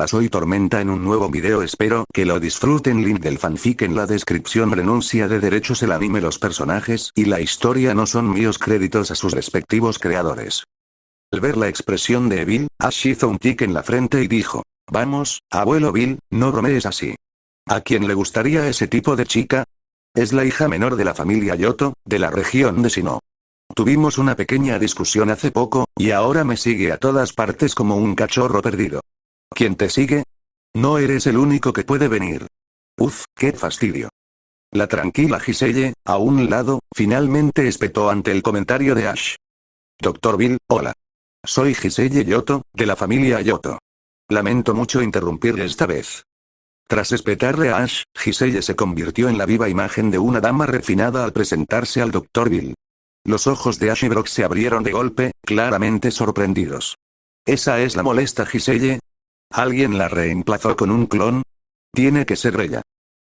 Hola, soy Tormenta en un nuevo video, espero que lo disfruten. Link del fanfic en la descripción. Renuncia de derechos. El anime, los personajes y la historia no son míos, créditos a sus respectivos creadores. Al ver la expresión de Bill, Ash hizo un tic en la frente y dijo: vamos, abuelo Bill, no bromees así. ¿A quién le gustaría ese tipo de chica? Es la hija menor de la familia Yoto, de la región de Sinnoh. Tuvimos una pequeña discusión hace poco, y ahora me sigue a todas partes como un cachorro perdido. ¿Quién te sigue? No eres el único que puede venir. Uf, qué fastidio. La tranquila Giselle, a un lado, finalmente espetó ante el comentario de Ash. Doctor Bill, hola. Soy Giselle Yoto, de la familia Yoto. Lamento mucho interrumpirle esta vez. Tras espetarle a Ash, Giselle se convirtió en la viva imagen de una dama refinada al presentarse al Dr. Bill. Los ojos de Ash y Brock se abrieron de golpe, claramente sorprendidos. ¿Esa es la molesta Giselle? ¿Alguien la reemplazó con un clon? Tiene que ser ella.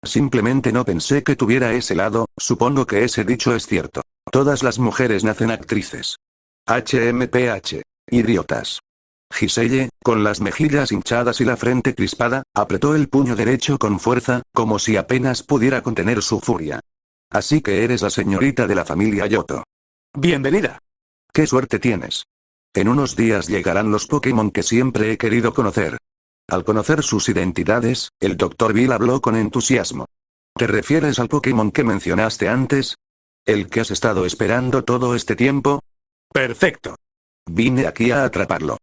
Simplemente no pensé que tuviera ese lado, supongo que ese dicho es cierto. Todas las mujeres nacen actrices. HMPH. Idiotas. Giselle, con las mejillas hinchadas y la frente crispada, apretó el puño derecho con fuerza, como si apenas pudiera contener su furia. Así que eres la señorita de la familia Yoto. Bienvenida. ¿Qué suerte tienes? En unos días llegarán los Pokémon que siempre he querido conocer. Al conocer sus identidades, el Dr. Bill habló con entusiasmo. ¿Te refieres al Pokémon que mencionaste antes? ¿El que has estado esperando todo este tiempo? Perfecto. Vine aquí a atraparlo.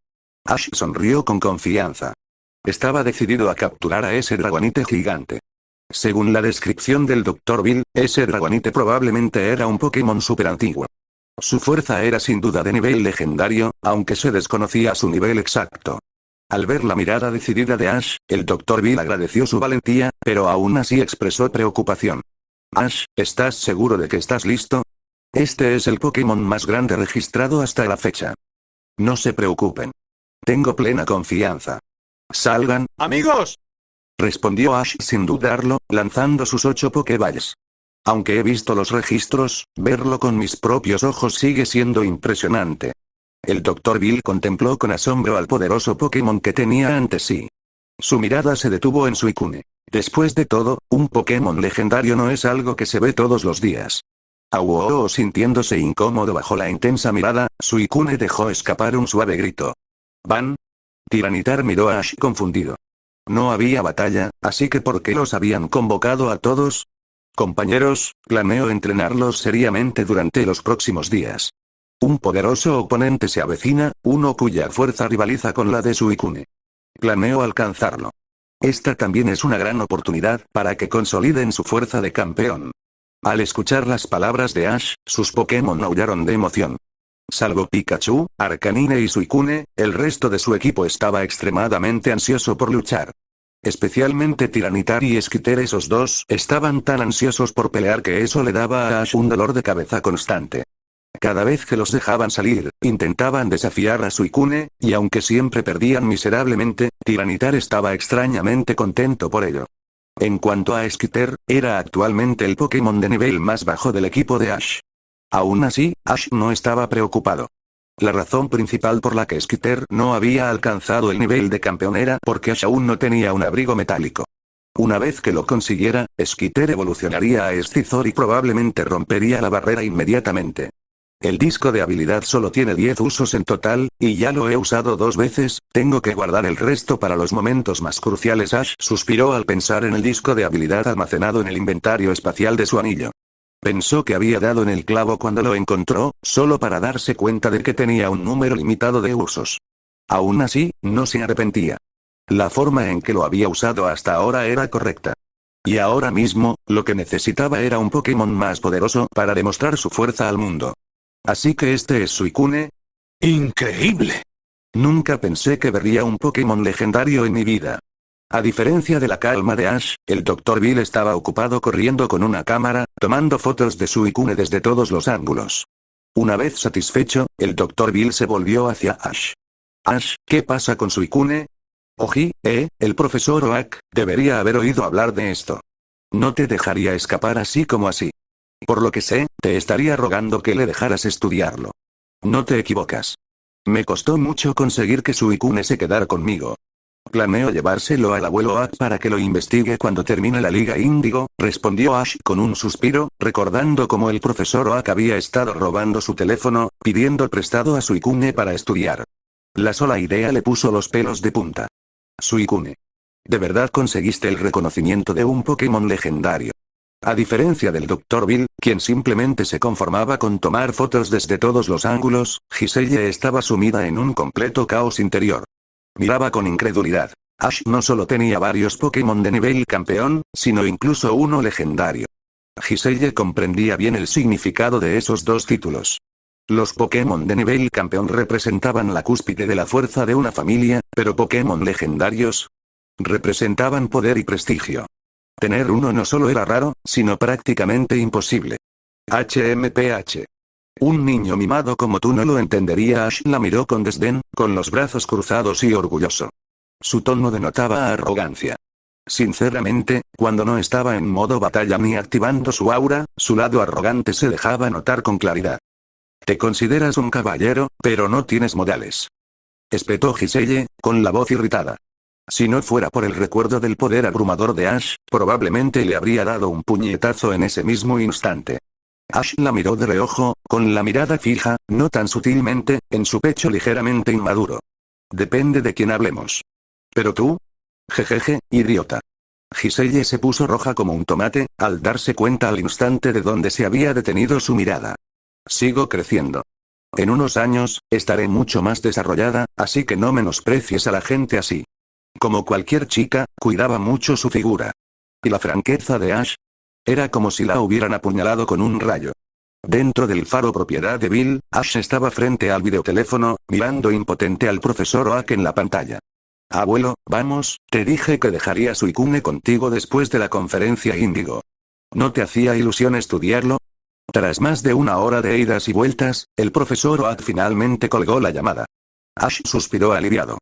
Ash sonrió con confianza. Estaba decidido a capturar a ese dragonite gigante. Según la descripción del Dr. Bill, ese dragonite probablemente era un Pokémon super antiguo. Su fuerza era sin duda de nivel legendario, aunque se desconocía su nivel exacto. Al ver la mirada decidida de Ash, el Dr. Bill agradeció su valentía, pero aún así expresó preocupación. Ash, ¿estás seguro de que estás listo? Este es el Pokémon más grande registrado hasta la fecha. No se preocupen. Tengo plena confianza. ¡Salgan, amigos!, respondió Ash sin dudarlo, lanzando sus 8 Pokéballs. Aunque he visto los registros, verlo con mis propios ojos sigue siendo impresionante. El Dr. Bill contempló con asombro al poderoso Pokémon que tenía ante sí. Su mirada se detuvo en Suicune. Después de todo, un Pokémon legendario no es algo que se ve todos los días. Ahuo, sintiéndose incómodo bajo la intensa mirada, Suicune dejó escapar un suave grito. ¿Van? Tiranitar miró a Ash confundido. No había batalla, así que ¿por qué los habían convocado a todos? Compañeros, planeo entrenarlos seriamente durante los próximos días. Un poderoso oponente se avecina, uno cuya fuerza rivaliza con la de Suicune. Planeo alcanzarlo. Esta también es una gran oportunidad para que consoliden su fuerza de campeón. Al escuchar las palabras de Ash, sus Pokémon aullaron de emoción. Salvo Pikachu, Arcanine y Suicune, el resto de su equipo estaba extremadamente ansioso por luchar. Especialmente Tiranitar y Skiter, esos dos estaban tan ansiosos por pelear que eso le daba a Ash un dolor de cabeza constante. Cada vez que los dejaban salir, intentaban desafiar a Suicune, y aunque siempre perdían miserablemente, Tiranitar estaba extrañamente contento por ello. En cuanto a Skiter, era actualmente el Pokémon de nivel más bajo del equipo de Ash. Aún así, Ash no estaba preocupado. La razón principal por la que Skiter no había alcanzado el nivel de campeón era porque Ash aún no tenía un abrigo metálico. Una vez que lo consiguiera, Skiter evolucionaría a Scizor y probablemente rompería la barrera inmediatamente. El disco de habilidad solo tiene 10 usos en total, y ya lo he usado 2 veces, tengo que guardar el resto para los momentos más cruciales. Ash suspiró al pensar en el disco de habilidad almacenado en el inventario espacial de su anillo. Pensó que había dado en el clavo cuando lo encontró, solo para darse cuenta de que tenía un número limitado de usos. Aún así, no se arrepentía. La forma en que lo había usado hasta ahora era correcta. Y ahora mismo, lo que necesitaba era un Pokémon más poderoso para demostrar su fuerza al mundo. Así que este es Suicune. ¡Increíble! Nunca pensé que vería un Pokémon legendario en mi vida. A diferencia de la calma de Ash, el Dr. Bill estaba ocupado corriendo con una cámara, tomando fotos de Suicune desde todos los ángulos. Una vez satisfecho, el Dr. Bill se volvió hacia Ash. Ash, ¿qué pasa con Suicune? Oji, el profesor Oak, debería haber oído hablar de esto. No te dejaría escapar así como así. Por lo que sé, te estaría rogando que le dejaras estudiarlo. No te equivocas. Me costó mucho conseguir que Suicune se quedara conmigo. Planeo llevárselo al abuelo Ash para que lo investigue cuando termine la Liga Índigo, respondió Ash con un suspiro, recordando cómo el profesor Oak había estado robando su teléfono, pidiendo prestado a Suicune para estudiar. La sola idea le puso los pelos de punta. Suicune. ¿De verdad conseguiste el reconocimiento de un Pokémon legendario? A diferencia del Dr. Bill, quien simplemente se conformaba con tomar fotos desde todos los ángulos, Giselle estaba sumida en un completo caos interior. Miraba con incredulidad. Ash no solo tenía varios Pokémon de nivel campeón, sino incluso uno legendario. Giselle comprendía bien el significado de esos dos títulos. Los Pokémon de nivel campeón representaban la cúspide de la fuerza de una familia, pero Pokémon legendarios representaban poder y prestigio. Tener uno no solo era raro, sino prácticamente imposible. HMPH. Un niño mimado como tú no lo entendería. Ash la miró con desdén, con los brazos cruzados y orgulloso. Su tono denotaba arrogancia. Sinceramente, cuando no estaba en modo batalla ni activando su aura, su lado arrogante se dejaba notar con claridad. Te consideras un caballero, pero no tienes modales. Espetó Giselle, con la voz irritada. Si no fuera por el recuerdo del poder abrumador de Ash, probablemente le habría dado un puñetazo en ese mismo instante. Ash la miró de reojo, con la mirada fija, no tan sutilmente, en su pecho ligeramente inmaduro. Depende de quién hablemos. ¿Pero tú? Jejeje, idiota. Giselle se puso roja como un tomate, al darse cuenta al instante de dónde se había detenido su mirada. Sigo creciendo. En unos años, estaré mucho más desarrollada, así que no menosprecies a la gente así. Como cualquier chica, cuidaba mucho su figura. ¿Y la franqueza de Ash? Era como si la hubieran apuñalado con un rayo. Dentro del faro propiedad de Bill, Ash estaba frente al videoteléfono, mirando impotente al profesor Oak en la pantalla. Abuelo, vamos, te dije que dejaría Suicune contigo después de la conferencia Índigo. ¿No te hacía ilusión estudiarlo? Tras más de una hora de idas y vueltas, el profesor Oak finalmente colgó la llamada. Ash suspiró aliviado.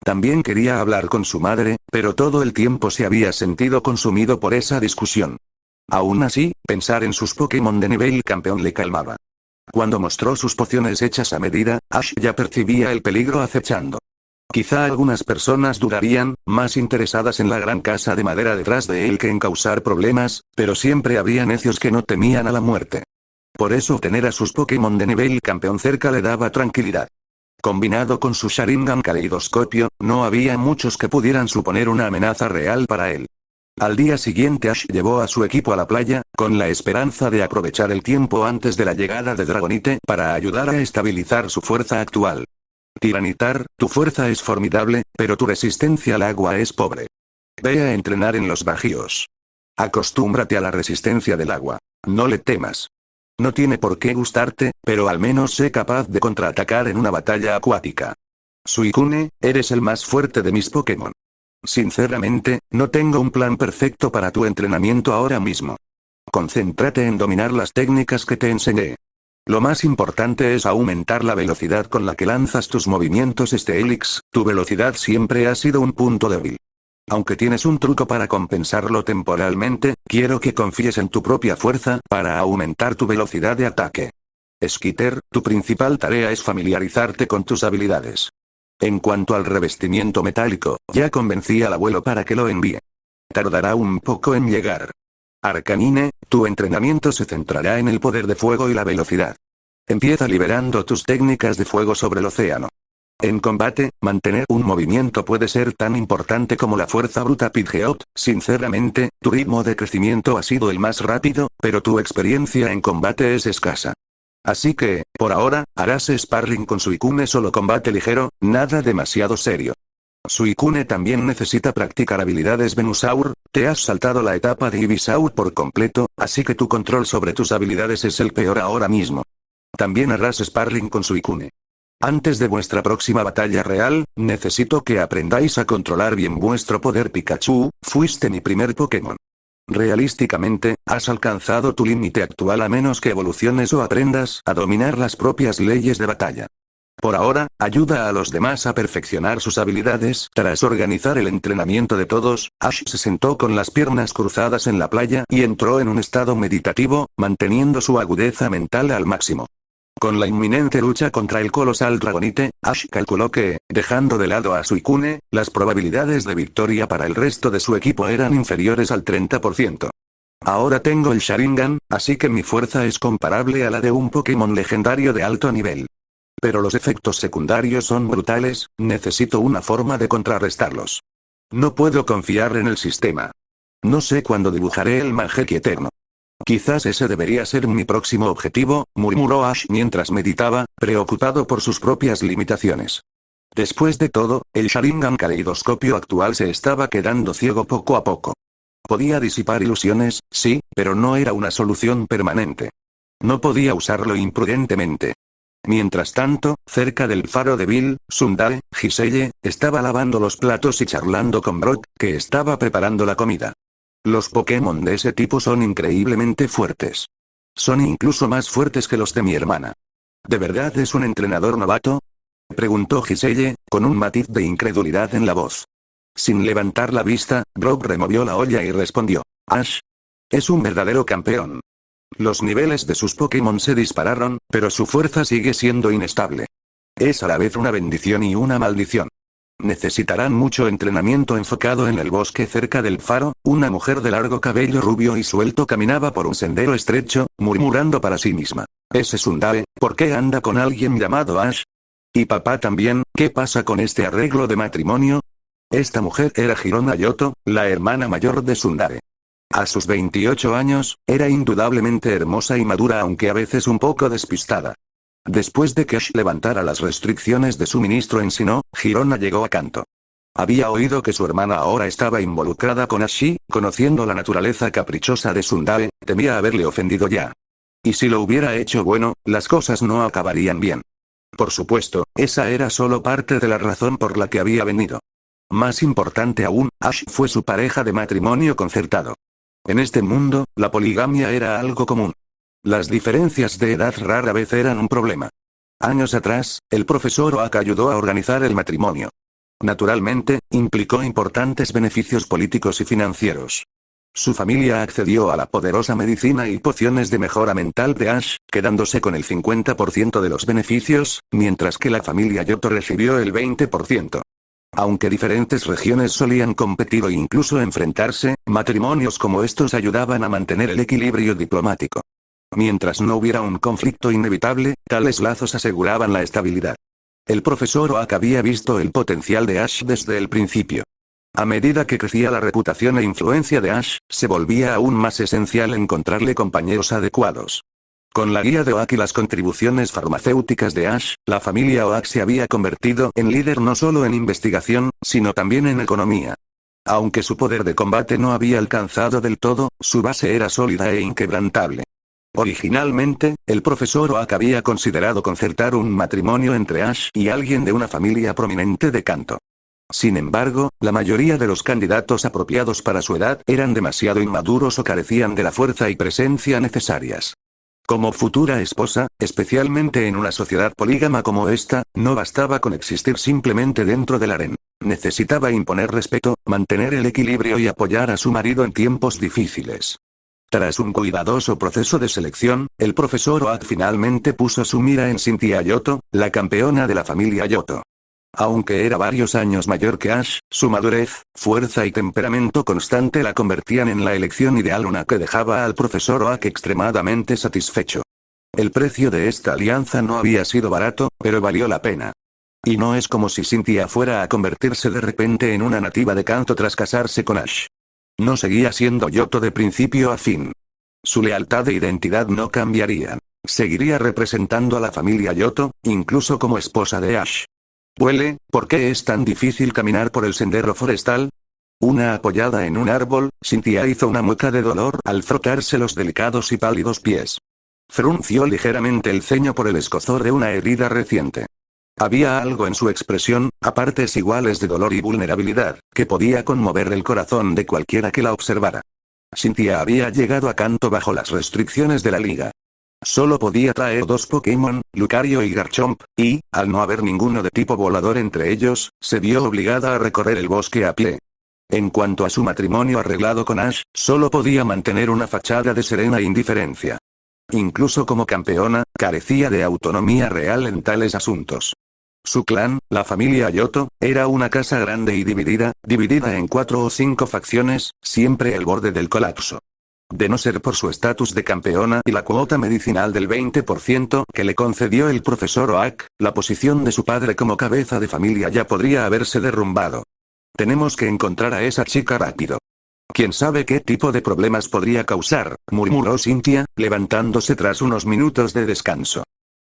También quería hablar con su madre, pero todo el tiempo se había sentido consumido por esa discusión. Aún así, pensar en sus Pokémon de nivel campeón le calmaba. Cuando mostró sus pociones hechas a medida, Ash ya percibía el peligro acechando. Quizá algunas personas dudarían, más interesadas en la gran casa de madera detrás de él que en causar problemas, pero siempre había necios que no temían a la muerte. Por eso tener a sus Pokémon de nivel campeón cerca le daba tranquilidad. Combinado con su Sharingan Caleidoscopio, no había muchos que pudieran suponer una amenaza real para él. Al día siguiente Ash llevó a su equipo a la playa, con la esperanza de aprovechar el tiempo antes de la llegada de Dragonite para ayudar a estabilizar su fuerza actual. Tiranitar, tu fuerza es formidable, pero tu resistencia al agua es pobre. Ve a entrenar en los Bajíos. Acostúmbrate a la resistencia del agua. No le temas. No tiene por qué gustarte, pero al menos sé capaz de contraatacar en una batalla acuática. Suicune, eres el más fuerte de mis Pokémon. Sinceramente, no tengo un plan perfecto para tu entrenamiento ahora mismo. Concéntrate en dominar las técnicas que te enseñé. Lo más importante es aumentar la velocidad con la que lanzas tus movimientos Steelix, tu velocidad siempre ha sido un punto débil. Aunque tienes un truco para compensarlo temporalmente, quiero que confíes en tu propia fuerza para aumentar tu velocidad de ataque. Skitter, tu principal tarea es familiarizarte con tus habilidades. En cuanto al revestimiento metálico, ya convencí al abuelo para que lo envíe. Tardará un poco en llegar. Arcanine, tu entrenamiento se centrará en el poder de fuego y la velocidad. Empieza liberando tus técnicas de fuego sobre el océano. En combate, mantener un movimiento puede ser tan importante como la fuerza bruta Pidgeot. Sinceramente, tu ritmo de crecimiento ha sido el más rápido, pero tu experiencia en combate es escasa. Así que, por ahora, harás sparring con Suicune solo combate ligero, nada demasiado serio. Suicune también necesita practicar habilidades Venusaur, te has saltado la etapa de Ivysaur por completo, así que tu control sobre tus habilidades es el peor ahora mismo. También harás sparring con Suicune. Antes de vuestra próxima batalla real, necesito que aprendáis a controlar bien vuestro poder Pikachu, fuiste mi primer Pokémon. Realísticamente, has alcanzado tu límite actual a menos que evoluciones o aprendas a dominar las propias leyes de batalla. Por ahora, ayuda a los demás a perfeccionar sus habilidades. Tras organizar el entrenamiento de todos, Ash se sentó con las piernas cruzadas en la playa y entró en un estado meditativo, manteniendo su agudeza mental al máximo. Con la inminente lucha contra el colosal Dragonite, Ash calculó que, dejando de lado a Suicune, las probabilidades de victoria para el resto de su equipo eran inferiores al 30%. Ahora tengo el Sharingan, así que mi fuerza es comparable a la de un Pokémon legendario de alto nivel. Pero los efectos secundarios son brutales, necesito una forma de contrarrestarlos. No puedo confiar en el sistema. No sé cuándo dibujaré el Mangekyo eterno. Quizás ese debería ser mi próximo objetivo, murmuró Ash mientras meditaba, preocupado por sus propias limitaciones. Después de todo, el Sharingan caleidoscopio actual se estaba quedando ciego poco a poco. Podía disipar ilusiones, sí, pero no era una solución permanente. No podía usarlo imprudentemente. Mientras tanto, cerca del faro de Bill, Tsundere, Giselle, estaba lavando los platos y charlando con Brock, que estaba preparando la comida. Los Pokémon de ese tipo son increíblemente fuertes. Son incluso más fuertes que los de mi hermana. ¿De verdad es un entrenador novato? Preguntó Giselle, con un matiz de incredulidad en la voz. Sin levantar la vista, Brock removió la olla y respondió. Ash. Es un verdadero campeón. Los niveles de sus Pokémon se dispararon, pero su fuerza sigue siendo inestable. Es a la vez una bendición y una maldición. Necesitarán mucho entrenamiento enfocado en el bosque cerca del faro. Una mujer de largo cabello rubio y suelto caminaba por un sendero estrecho, murmurando para sí misma. Ese Tsundere, ¿por qué anda con alguien llamado Ash? Y papá también, ¿qué pasa con este arreglo de matrimonio? Esta mujer era Hirona Yoto, la hermana mayor de Tsundere. A sus 28 años, era indudablemente hermosa y madura aunque a veces un poco despistada. Después de que Ash levantara las restricciones de suministro en Sinnoh, Hirona llegó a Kanto. Había oído que su hermana ahora estaba involucrada con Ash y, conociendo la naturaleza caprichosa de Tsundere, temía haberle ofendido ya. Y si lo hubiera hecho bueno, las cosas no acabarían bien. Por supuesto, esa era solo parte de la razón por la que había venido. Más importante aún, Ash fue su pareja de matrimonio concertado. En este mundo, la poligamia era algo común. Las diferencias de edad rara vez eran un problema. Años atrás, el profesor Oak ayudó a organizar el matrimonio. Naturalmente, implicó importantes beneficios políticos y financieros. Su familia accedió a la poderosa medicina y pociones de mejora mental de Ash, quedándose con el 50% de los beneficios, mientras que la familia Yoto recibió el 20%. Aunque diferentes regiones solían competir o incluso enfrentarse, matrimonios como estos ayudaban a mantener el equilibrio diplomático. Mientras no hubiera un conflicto inevitable, tales lazos aseguraban la estabilidad. El profesor Oak había visto el potencial de Ash desde el principio. A medida que crecía la reputación e influencia de Ash, se volvía aún más esencial encontrarle compañeros adecuados. Con la guía de Oak y las contribuciones farmacéuticas de Ash, la familia Oak se había convertido en líder no solo en investigación, sino también en economía. Aunque su poder de combate no había alcanzado del todo, su base era sólida e inquebrantable. Originalmente, el profesor Oak había considerado concertar un matrimonio entre Ash y alguien de una familia prominente de Kanto. Sin embargo, la mayoría de los candidatos apropiados para su edad eran demasiado inmaduros o carecían de la fuerza y presencia necesarias. Como futura esposa, especialmente en una sociedad polígama como esta, no bastaba con existir simplemente dentro del harén. Necesitaba imponer respeto, mantener el equilibrio y apoyar a su marido en tiempos difíciles. Tras un cuidadoso proceso de selección, el profesor Oak finalmente puso su mira en Cynthia Yoto, la campeona de la familia Yoto. Aunque era varios años mayor que Ash, su madurez, fuerza y temperamento constante la convertían en la elección ideal, una que dejaba al profesor Oak extremadamente satisfecho. El precio de esta alianza no había sido barato, pero valió la pena. Y no es como si Cynthia fuera a convertirse de repente en una nativa de Kanto tras casarse con Ash. No seguía siendo Yoto de principio a fin. Su lealtad e identidad no cambiarían. Seguiría representando a la familia Yoto, incluso como esposa de Ash. Huele, ¿por qué es tan difícil caminar por el sendero forestal? Una apoyada en un árbol, Cynthia hizo una mueca de dolor al frotarse los delicados y pálidos pies. Frunció ligeramente el ceño por el escozor de una herida reciente. Había algo en su expresión, a partes iguales de dolor y vulnerabilidad, que podía conmover el corazón de cualquiera que la observara. Cynthia había llegado a Kanto bajo las restricciones de la liga. Solo podía traer 2 Pokémon, Lucario y Garchomp, y, al no haber ninguno de tipo volador entre ellos, se vio obligada a recorrer el bosque a pie. En cuanto a su matrimonio arreglado con Ash, solo podía mantener una fachada de serena indiferencia. Incluso como campeona, carecía de autonomía real en tales asuntos. Su clan, la familia Yoto, era una casa grande y dividida en 4 o 5 facciones, siempre al borde del colapso. De no ser por su estatus de campeona y la cuota medicinal del 20% que le concedió el profesor Oak, la posición de su padre como cabeza de familia ya podría haberse derrumbado. Tenemos que encontrar a esa chica rápido. ¿Quién sabe qué tipo de problemas podría causar?, murmuró Cynthia, levantándose tras unos minutos de descanso.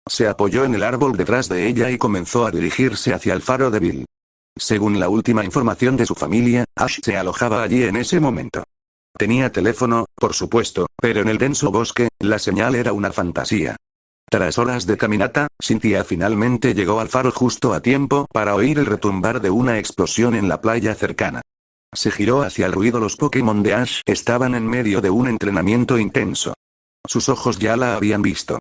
Se apoyó en el árbol detrás de ella y comenzó a dirigirse hacia el faro de Bill. Según la última información de su familia, Ash se alojaba allí en ese momento. Tenía teléfono, por supuesto, pero en el denso bosque, la señal era una fantasía. Tras horas de caminata, Cynthia finalmente llegó al faro justo a tiempo para oír el retumbar de una explosión en la playa cercana. Se giró hacia el ruido. Los Pokémon de Ash estaban en medio de un entrenamiento intenso. Sus ojos ya la habían visto.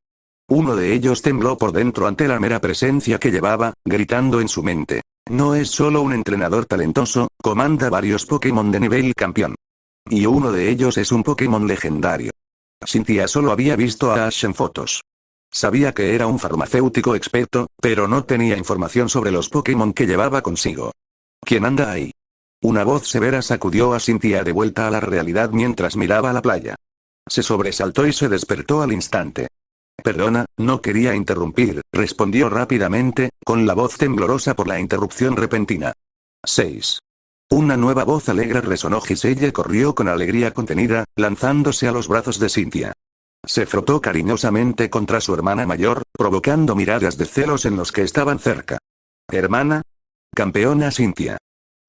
Uno de ellos tembló por dentro ante la mera presencia que llevaba, gritando en su mente: no es solo un entrenador talentoso, comanda varios Pokémon de nivel campeón. Y uno de ellos es un Pokémon legendario. Cynthia solo había visto a Ash en fotos. Sabía que era un farmacéutico experto, pero no tenía información sobre los Pokémon que llevaba consigo. ¿Quién anda ahí? Una voz severa sacudió a Cynthia de vuelta a la realidad mientras miraba la playa. Se sobresaltó y se despertó al instante. Perdona, no quería interrumpir, respondió rápidamente, con la voz temblorosa por la interrupción repentina. 6. Una nueva voz alegre resonó. Giselle corrió con alegría contenida, lanzándose a los brazos de Cynthia. Se frotó cariñosamente contra su hermana mayor, provocando miradas de celos en los que estaban cerca. ¿Hermana? Campeona Cynthia.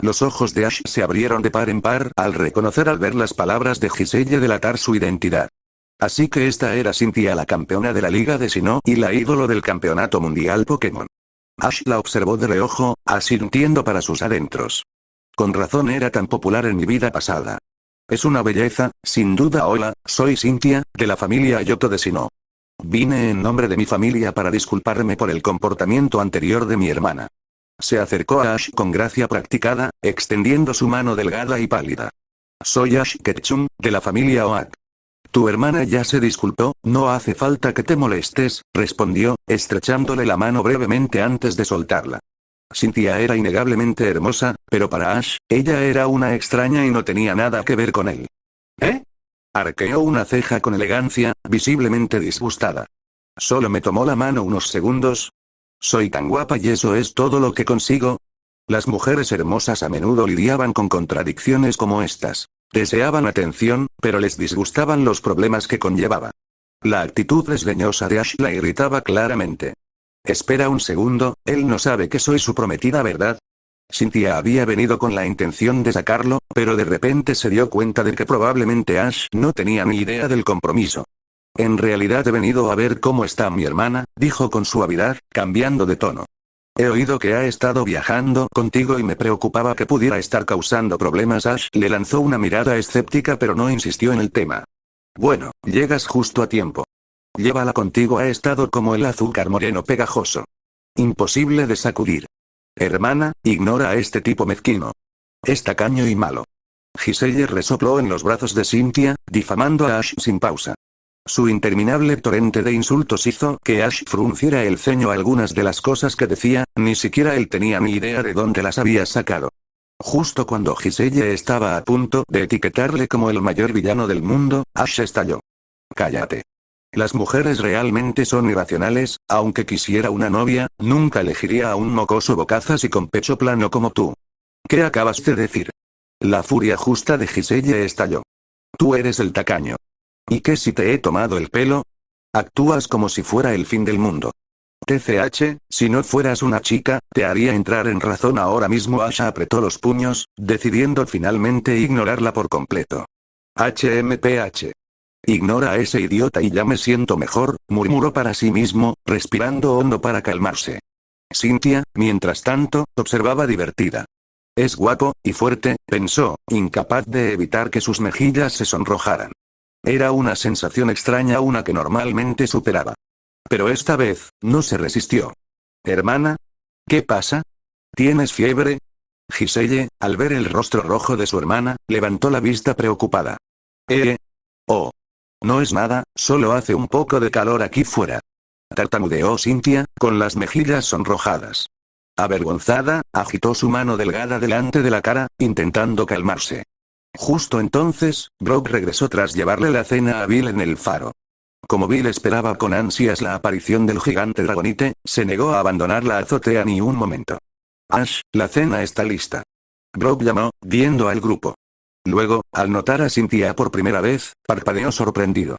Los ojos de Ash se abrieron de par en par al ver las palabras de Giselle delatar su identidad. Así que esta era Cynthia, la campeona de la Liga de Sinnoh y la ídolo del Campeonato Mundial Pokémon. Ash la observó de reojo, asintiendo para sus adentros. Con razón era tan popular en mi vida pasada. Es una belleza, sin duda. Hola, soy Cynthia, de la familia Yoto de Sinnoh. Vine en nombre de mi familia para disculparme por el comportamiento anterior de mi hermana. Se acercó a Ash con gracia practicada, extendiendo su mano delgada y pálida. Soy Ash Ketchum, de la familia Oak. Tu hermana ya se disculpó, no hace falta que te molestes, respondió, estrechándole la mano brevemente antes de soltarla. Cynthia era innegablemente hermosa, pero para Ash, ella era una extraña y no tenía nada que ver con él. ¿Eh? Arqueó una ceja con elegancia, visiblemente disgustada. Solo me tomó la mano unos segundos. ¿Soy tan guapa y eso es todo lo que consigo? Las mujeres hermosas a menudo lidiaban con contradicciones como estas. Deseaban atención, pero les disgustaban los problemas que conllevaba. La actitud desdeñosa de Ash la irritaba claramente. Espera un segundo, él no sabe que soy su prometida, ¿verdad? Cynthia había venido con la intención de sacarlo, pero de repente se dio cuenta de que probablemente Ash no tenía ni idea del compromiso. En realidad he venido a ver cómo está mi hermana, dijo con suavidad, cambiando de tono. He oído que ha estado viajando contigo y me preocupaba que pudiera estar causando problemas. Ash le lanzó una mirada escéptica pero no insistió en el tema. Bueno, llegas justo a tiempo. Llévala contigo, ha estado como el azúcar moreno pegajoso. Imposible de sacudir. Hermana, ignora a este tipo mezquino. Es tacaño y malo. Giselle resopló en los brazos de Cynthia, difamando a Ash sin pausa. Su interminable torrente de insultos hizo que Ash frunciera el ceño. Algunas de las cosas que decía, ni siquiera él tenía ni idea de dónde las había sacado. Justo cuando Giselle estaba a punto de etiquetarle como el mayor villano del mundo, Ash estalló. Cállate. Las mujeres realmente son irracionales, aunque quisiera una novia, nunca elegiría a un mocoso bocazas y con pecho plano como tú. ¿Qué acabas de decir? La furia justa de Giselle estalló. Tú eres el tacaño. ¿Y qué si te he tomado el pelo? Actúas como si fuera el fin del mundo. TCH, si no fueras una chica, te haría entrar en razón ahora mismo. Ash apretó los puños, decidiendo finalmente ignorarla por completo. HMPH. Ignora a ese idiota y ya me siento mejor, murmuró para sí mismo, respirando hondo para calmarse. Cynthia, mientras tanto, observaba divertida. Es guapo, y fuerte, pensó, incapaz de evitar que sus mejillas se sonrojaran. Era una sensación extraña, una que normalmente superaba. Pero esta vez, no se resistió. ¿Hermana? ¿Qué pasa? ¿Tienes fiebre? Giselle, al ver el rostro rojo de su hermana, levantó la vista preocupada. Oh. No es nada, solo hace un poco de calor aquí fuera. Tartamudeó Cynthia, con las mejillas sonrojadas. Avergonzada, agitó su mano delgada delante de la cara, intentando calmarse. Justo entonces, Brock regresó tras llevarle la cena a Bill en el faro. Como Bill esperaba con ansias la aparición del gigante Dragonite, se negó a abandonar la azotea ni un momento. Ash, la cena está lista. Brock llamó, viendo al grupo. Luego, al notar a Cynthia por primera vez, parpadeó sorprendido.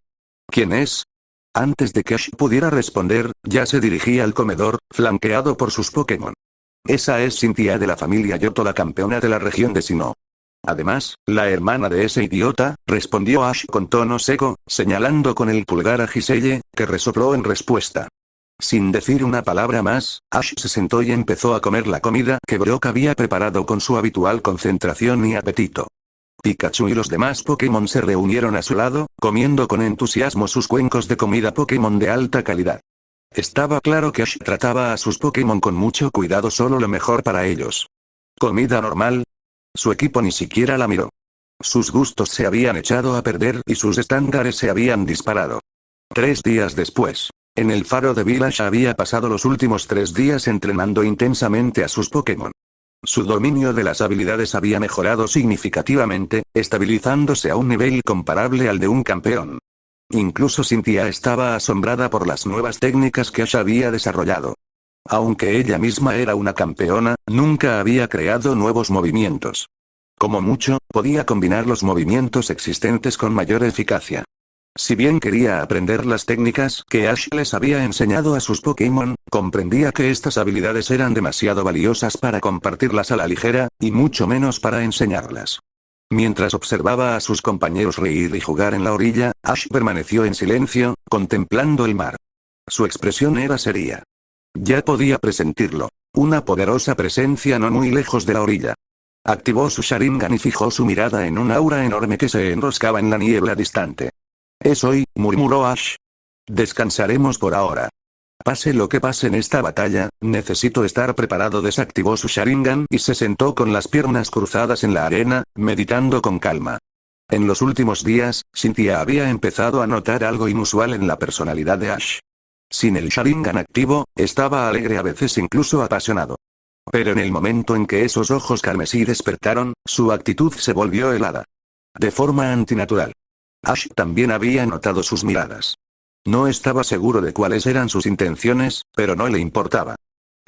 ¿Quién es? Antes de que Ash pudiera responder, ya se dirigía al comedor, flanqueado por sus Pokémon. Esa es Cynthia de la familia Yoto, la campeona de la región de Sinnoh. Además, la hermana de ese idiota, respondió Ash con tono seco, señalando con el pulgar a Giselle, que resopló en respuesta. Sin decir una palabra más, Ash se sentó y empezó a comer la comida que Brock había preparado con su habitual concentración y apetito. Pikachu y los demás Pokémon se reunieron a su lado, comiendo con entusiasmo sus cuencos de comida Pokémon de alta calidad. Estaba claro que Ash trataba a sus Pokémon con mucho cuidado, solo lo mejor para ellos. ¿Comida normal? Su equipo ni siquiera la miró. Sus gustos se habían echado a perder y sus estándares se habían disparado. 3 días después. En el faro de Village había pasado los últimos 3 días entrenando intensamente a sus Pokémon. Su dominio de las habilidades había mejorado significativamente, estabilizándose a un nivel comparable al de un campeón. Incluso Cynthia estaba asombrada por las nuevas técnicas que Ash había desarrollado. Aunque ella misma era una campeona, nunca había creado nuevos movimientos. Como mucho, podía combinar los movimientos existentes con mayor eficacia. Si bien quería aprender las técnicas que Ash les había enseñado a sus Pokémon, comprendía que estas habilidades eran demasiado valiosas para compartirlas a la ligera, y mucho menos para enseñarlas. Mientras observaba a sus compañeros reír y jugar en la orilla, Ash permaneció en silencio, contemplando el mar. Su expresión era seria. Ya podía presentirlo. Una poderosa presencia no muy lejos de la orilla. Activó su Sharingan y fijó su mirada en un aura enorme que se enroscaba en la niebla distante. «Es hoy», murmuró Ash. «Descansaremos por ahora. Pase lo que pase en esta batalla, necesito estar preparado». Desactivó su Sharingan y se sentó con las piernas cruzadas en la arena, meditando con calma. En los últimos días, Cynthia había empezado a notar algo inusual en la personalidad de Ash. Sin el Sharingan activo, estaba alegre, a veces incluso apasionado. Pero en el momento en que esos ojos carmesí despertaron, su actitud se volvió helada. De forma antinatural. Ash también había notado sus miradas. No estaba seguro de cuáles eran sus intenciones, pero no le importaba.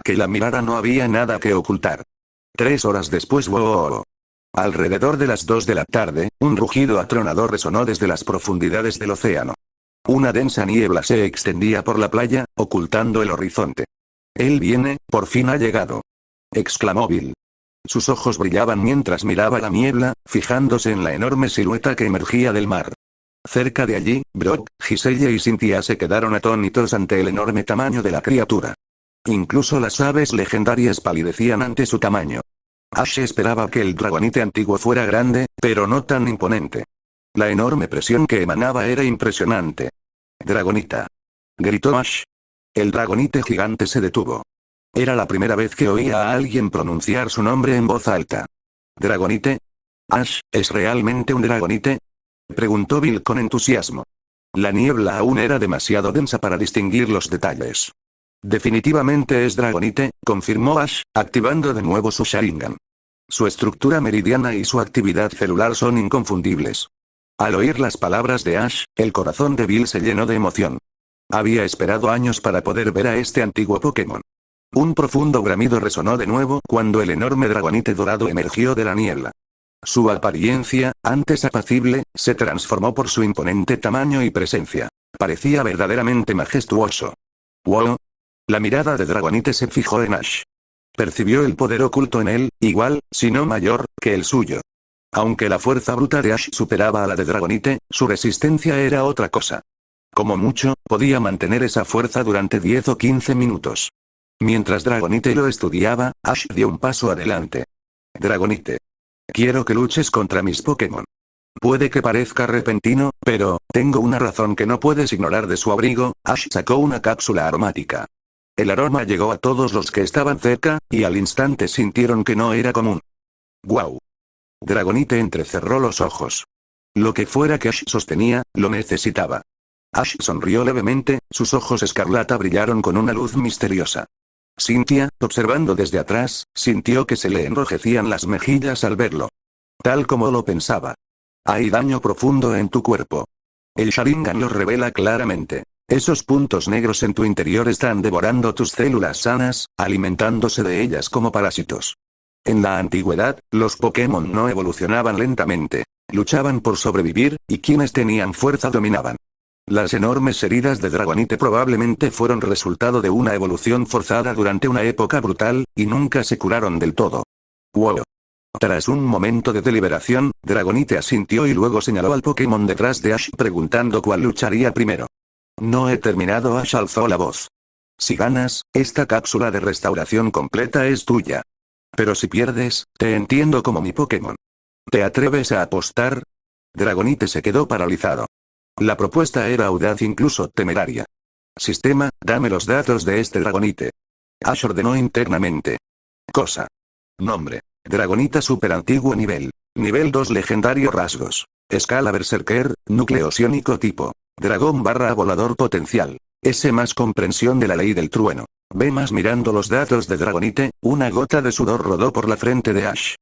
Que la mirara, no había nada que ocultar. 3 horas después, ¡wow! Alrededor de las 2 de la tarde, un rugido atronador resonó desde las profundidades del océano. Una densa niebla se extendía por la playa, ocultando el horizonte. «Él viene, por fin ha llegado», exclamó Bill. Sus ojos brillaban mientras miraba la niebla, fijándose en la enorme silueta que emergía del mar. Cerca de allí, Brock, Giselle y Cynthia se quedaron atónitos ante el enorme tamaño de la criatura. Incluso las aves legendarias palidecían ante su tamaño. Ash esperaba que el Dragonite antiguo fuera grande, pero no tan imponente. La enorme presión que emanaba era impresionante. «Dragonita», gritó Ash. El Dragonite gigante se detuvo. Era la primera vez que oía a alguien pronunciar su nombre en voz alta. «¿Dragonite? Ash, ¿es realmente un Dragonite?», preguntó Bill con entusiasmo. La niebla aún era demasiado densa para distinguir los detalles. «Definitivamente es Dragonite», confirmó Ash, activando de nuevo su Sharingan. Su estructura meridiana y su actividad celular son inconfundibles. Al oír las palabras de Ash, el corazón de Bill se llenó de emoción. Había esperado años para poder ver a este antiguo Pokémon. Un profundo bramido resonó de nuevo cuando el enorme Dragonite dorado emergió de la niebla. Su apariencia, antes apacible, se transformó por su imponente tamaño y presencia. Parecía verdaderamente majestuoso. «¡Wow!». La mirada de Dragonite se fijó en Ash. Percibió el poder oculto en él, igual, si no mayor, que el suyo. Aunque la fuerza bruta de Ash superaba a la de Dragonite, su resistencia era otra cosa. Como mucho, podía mantener esa fuerza durante 10 o 15 minutos. Mientras Dragonite lo estudiaba, Ash dio un paso adelante. «Dragonite. Quiero que luches contra mis Pokémon. Puede que parezca repentino, pero, tengo una razón que no puedes ignorar». De su abrigo, Ash sacó una cápsula aromática. El aroma llegó a todos los que estaban cerca, y al instante sintieron que no era común. «¡Guau!». Dragonite entrecerró los ojos. Lo que fuera que Ash sostenía, lo necesitaba. Ash sonrió levemente, sus ojos escarlata brillaron con una luz misteriosa. Cynthia, observando desde atrás, sintió que se le enrojecían las mejillas al verlo. Tal como lo pensaba. Hay daño profundo en tu cuerpo. El Sharingan lo revela claramente. Esos puntos negros en tu interior están devorando tus células sanas, alimentándose de ellas como parásitos. En la antigüedad, los Pokémon no evolucionaban lentamente. Luchaban por sobrevivir, y quienes tenían fuerza dominaban. Las enormes heridas de Dragonite probablemente fueron resultado de una evolución forzada durante una época brutal, y nunca se curaron del todo. ¡Wow! Tras un momento de deliberación, Dragonite asintió y luego señaló al Pokémon detrás de Ash preguntando cuál lucharía primero. No he terminado. Ash alzó la voz. Si ganas, esta cápsula de restauración completa es tuya. Pero si pierdes, te entiendo como mi Pokémon. ¿Te atreves a apostar? Dragonite se quedó paralizado. La propuesta era audaz, incluso temeraria. Sistema, dame los datos de este Dragonite. Ash ordenó internamente. Cosa. Nombre. Dragonita super antiguo nivel. Nivel 2 legendario rasgos. Escala Berserker, núcleo psiónico tipo. Dragón / volador potencial. S más comprensión de la ley del trueno. B más mirando los datos de Dragonite, una gota de sudor rodó por la frente de Ash.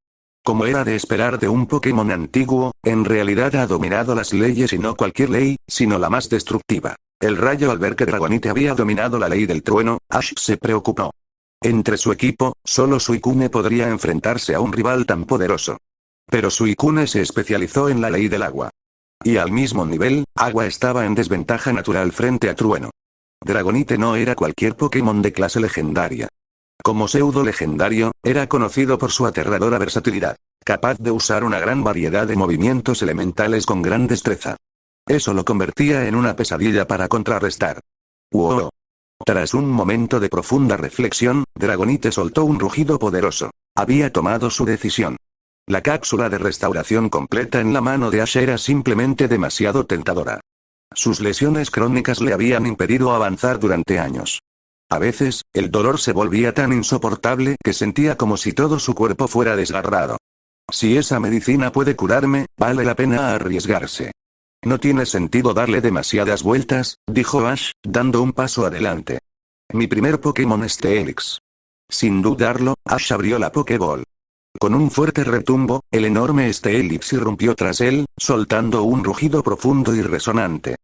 Como era de esperar de un Pokémon antiguo, en realidad ha dominado las leyes y no cualquier ley, sino la más destructiva. El rayo. Al ver que Dragonite había dominado la ley del trueno, Ash se preocupó. Entre su equipo, solo Suicune podría enfrentarse a un rival tan poderoso. Pero Suicune se especializó en la ley del agua. Y al mismo nivel, Agua estaba en desventaja natural frente a Trueno. Dragonite no era cualquier Pokémon de clase legendaria. Como pseudo legendario, era conocido por su aterradora versatilidad, capaz de usar una gran variedad de movimientos elementales con gran destreza. Eso lo convertía en una pesadilla para contrarrestar. ¡Wow! Tras un momento de profunda reflexión, Dragonite soltó un rugido poderoso. Había tomado su decisión. La cápsula de restauración completa en la mano de Ash era simplemente demasiado tentadora. Sus lesiones crónicas le habían impedido avanzar durante años. A veces, el dolor se volvía tan insoportable que sentía como si todo su cuerpo fuera desgarrado. Si esa medicina puede curarme, vale la pena arriesgarse. No tiene sentido darle demasiadas vueltas, dijo Ash, dando un paso adelante. Mi primer Pokémon es Steelix. Sin dudarlo, Ash abrió la Pokéball. Con un fuerte retumbo, el enorme Steelix irrumpió tras él, soltando un rugido profundo y resonante.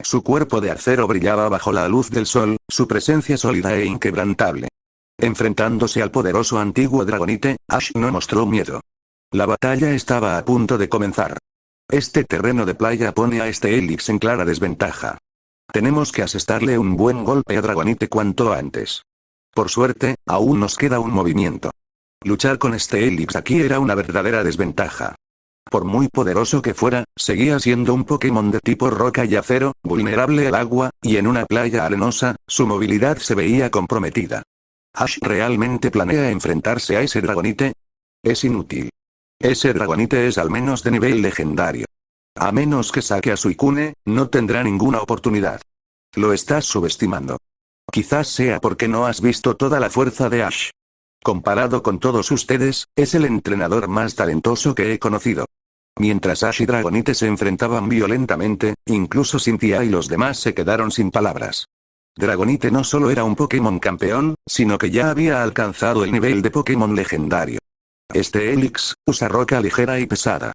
Su cuerpo de acero brillaba bajo la luz del sol, su presencia sólida e inquebrantable. Enfrentándose al poderoso antiguo Dragonite, Ash no mostró miedo. La batalla estaba a punto de comenzar. Este terreno de playa pone a Steelix en clara desventaja. Tenemos que asestarle un buen golpe a Dragonite cuanto antes. Por suerte, aún nos queda un movimiento. Luchar con Steelix aquí era una verdadera desventaja. Por muy poderoso que fuera, seguía siendo un Pokémon de tipo roca y acero, vulnerable al agua, y en una playa arenosa, su movilidad se veía comprometida. ¿Ash realmente planea enfrentarse a ese Dragonite? Es inútil. Ese Dragonite es al menos de nivel legendario. A menos que saque a Suicune, no tendrá ninguna oportunidad. Lo estás subestimando. Quizás sea porque no has visto toda la fuerza de Ash. Comparado con todos ustedes, es el entrenador más talentoso que he conocido. Mientras Ash y Dragonite se enfrentaban violentamente, incluso Cynthia y los demás se quedaron sin palabras. Dragonite no solo era un Pokémon campeón, sino que ya había alcanzado el nivel de Pokémon legendario. Steelix usa roca ligera y pesada.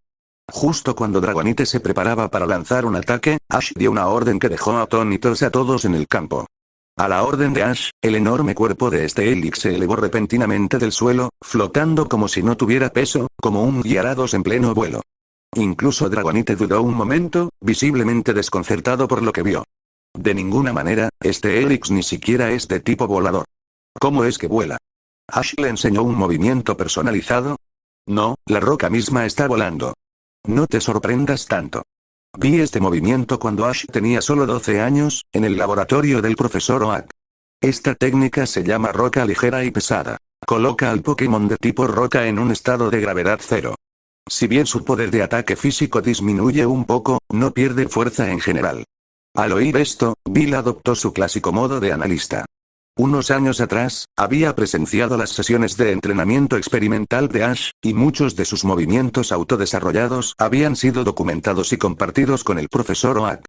Justo cuando Dragonite se preparaba para lanzar un ataque, Ash dio una orden que dejó atónitos a todos en el campo. A la orden de Ash, el enorme cuerpo de Steelix se elevó repentinamente del suelo, flotando como si no tuviera peso, como un Gyarados en pleno vuelo. Incluso Dragonite dudó un momento, visiblemente desconcertado por lo que vio. De ninguna manera, Steelix ni siquiera es de tipo volador. ¿Cómo es que vuela? ¿Ash le enseñó un movimiento personalizado? No, la roca misma está volando. No te sorprendas tanto. Vi este movimiento cuando Ash tenía solo 12 años, en el laboratorio del profesor Oak. Esta técnica se llama roca ligera y pesada. Coloca al Pokémon de tipo roca en un estado de gravedad cero. Si bien su poder de ataque físico disminuye un poco, no pierde fuerza en general. Al oír esto, Bill adoptó su clásico modo de analista. Unos años atrás, había presenciado las sesiones de entrenamiento experimental de Ash, y muchos de sus movimientos autodesarrollados habían sido documentados y compartidos con el profesor Oak.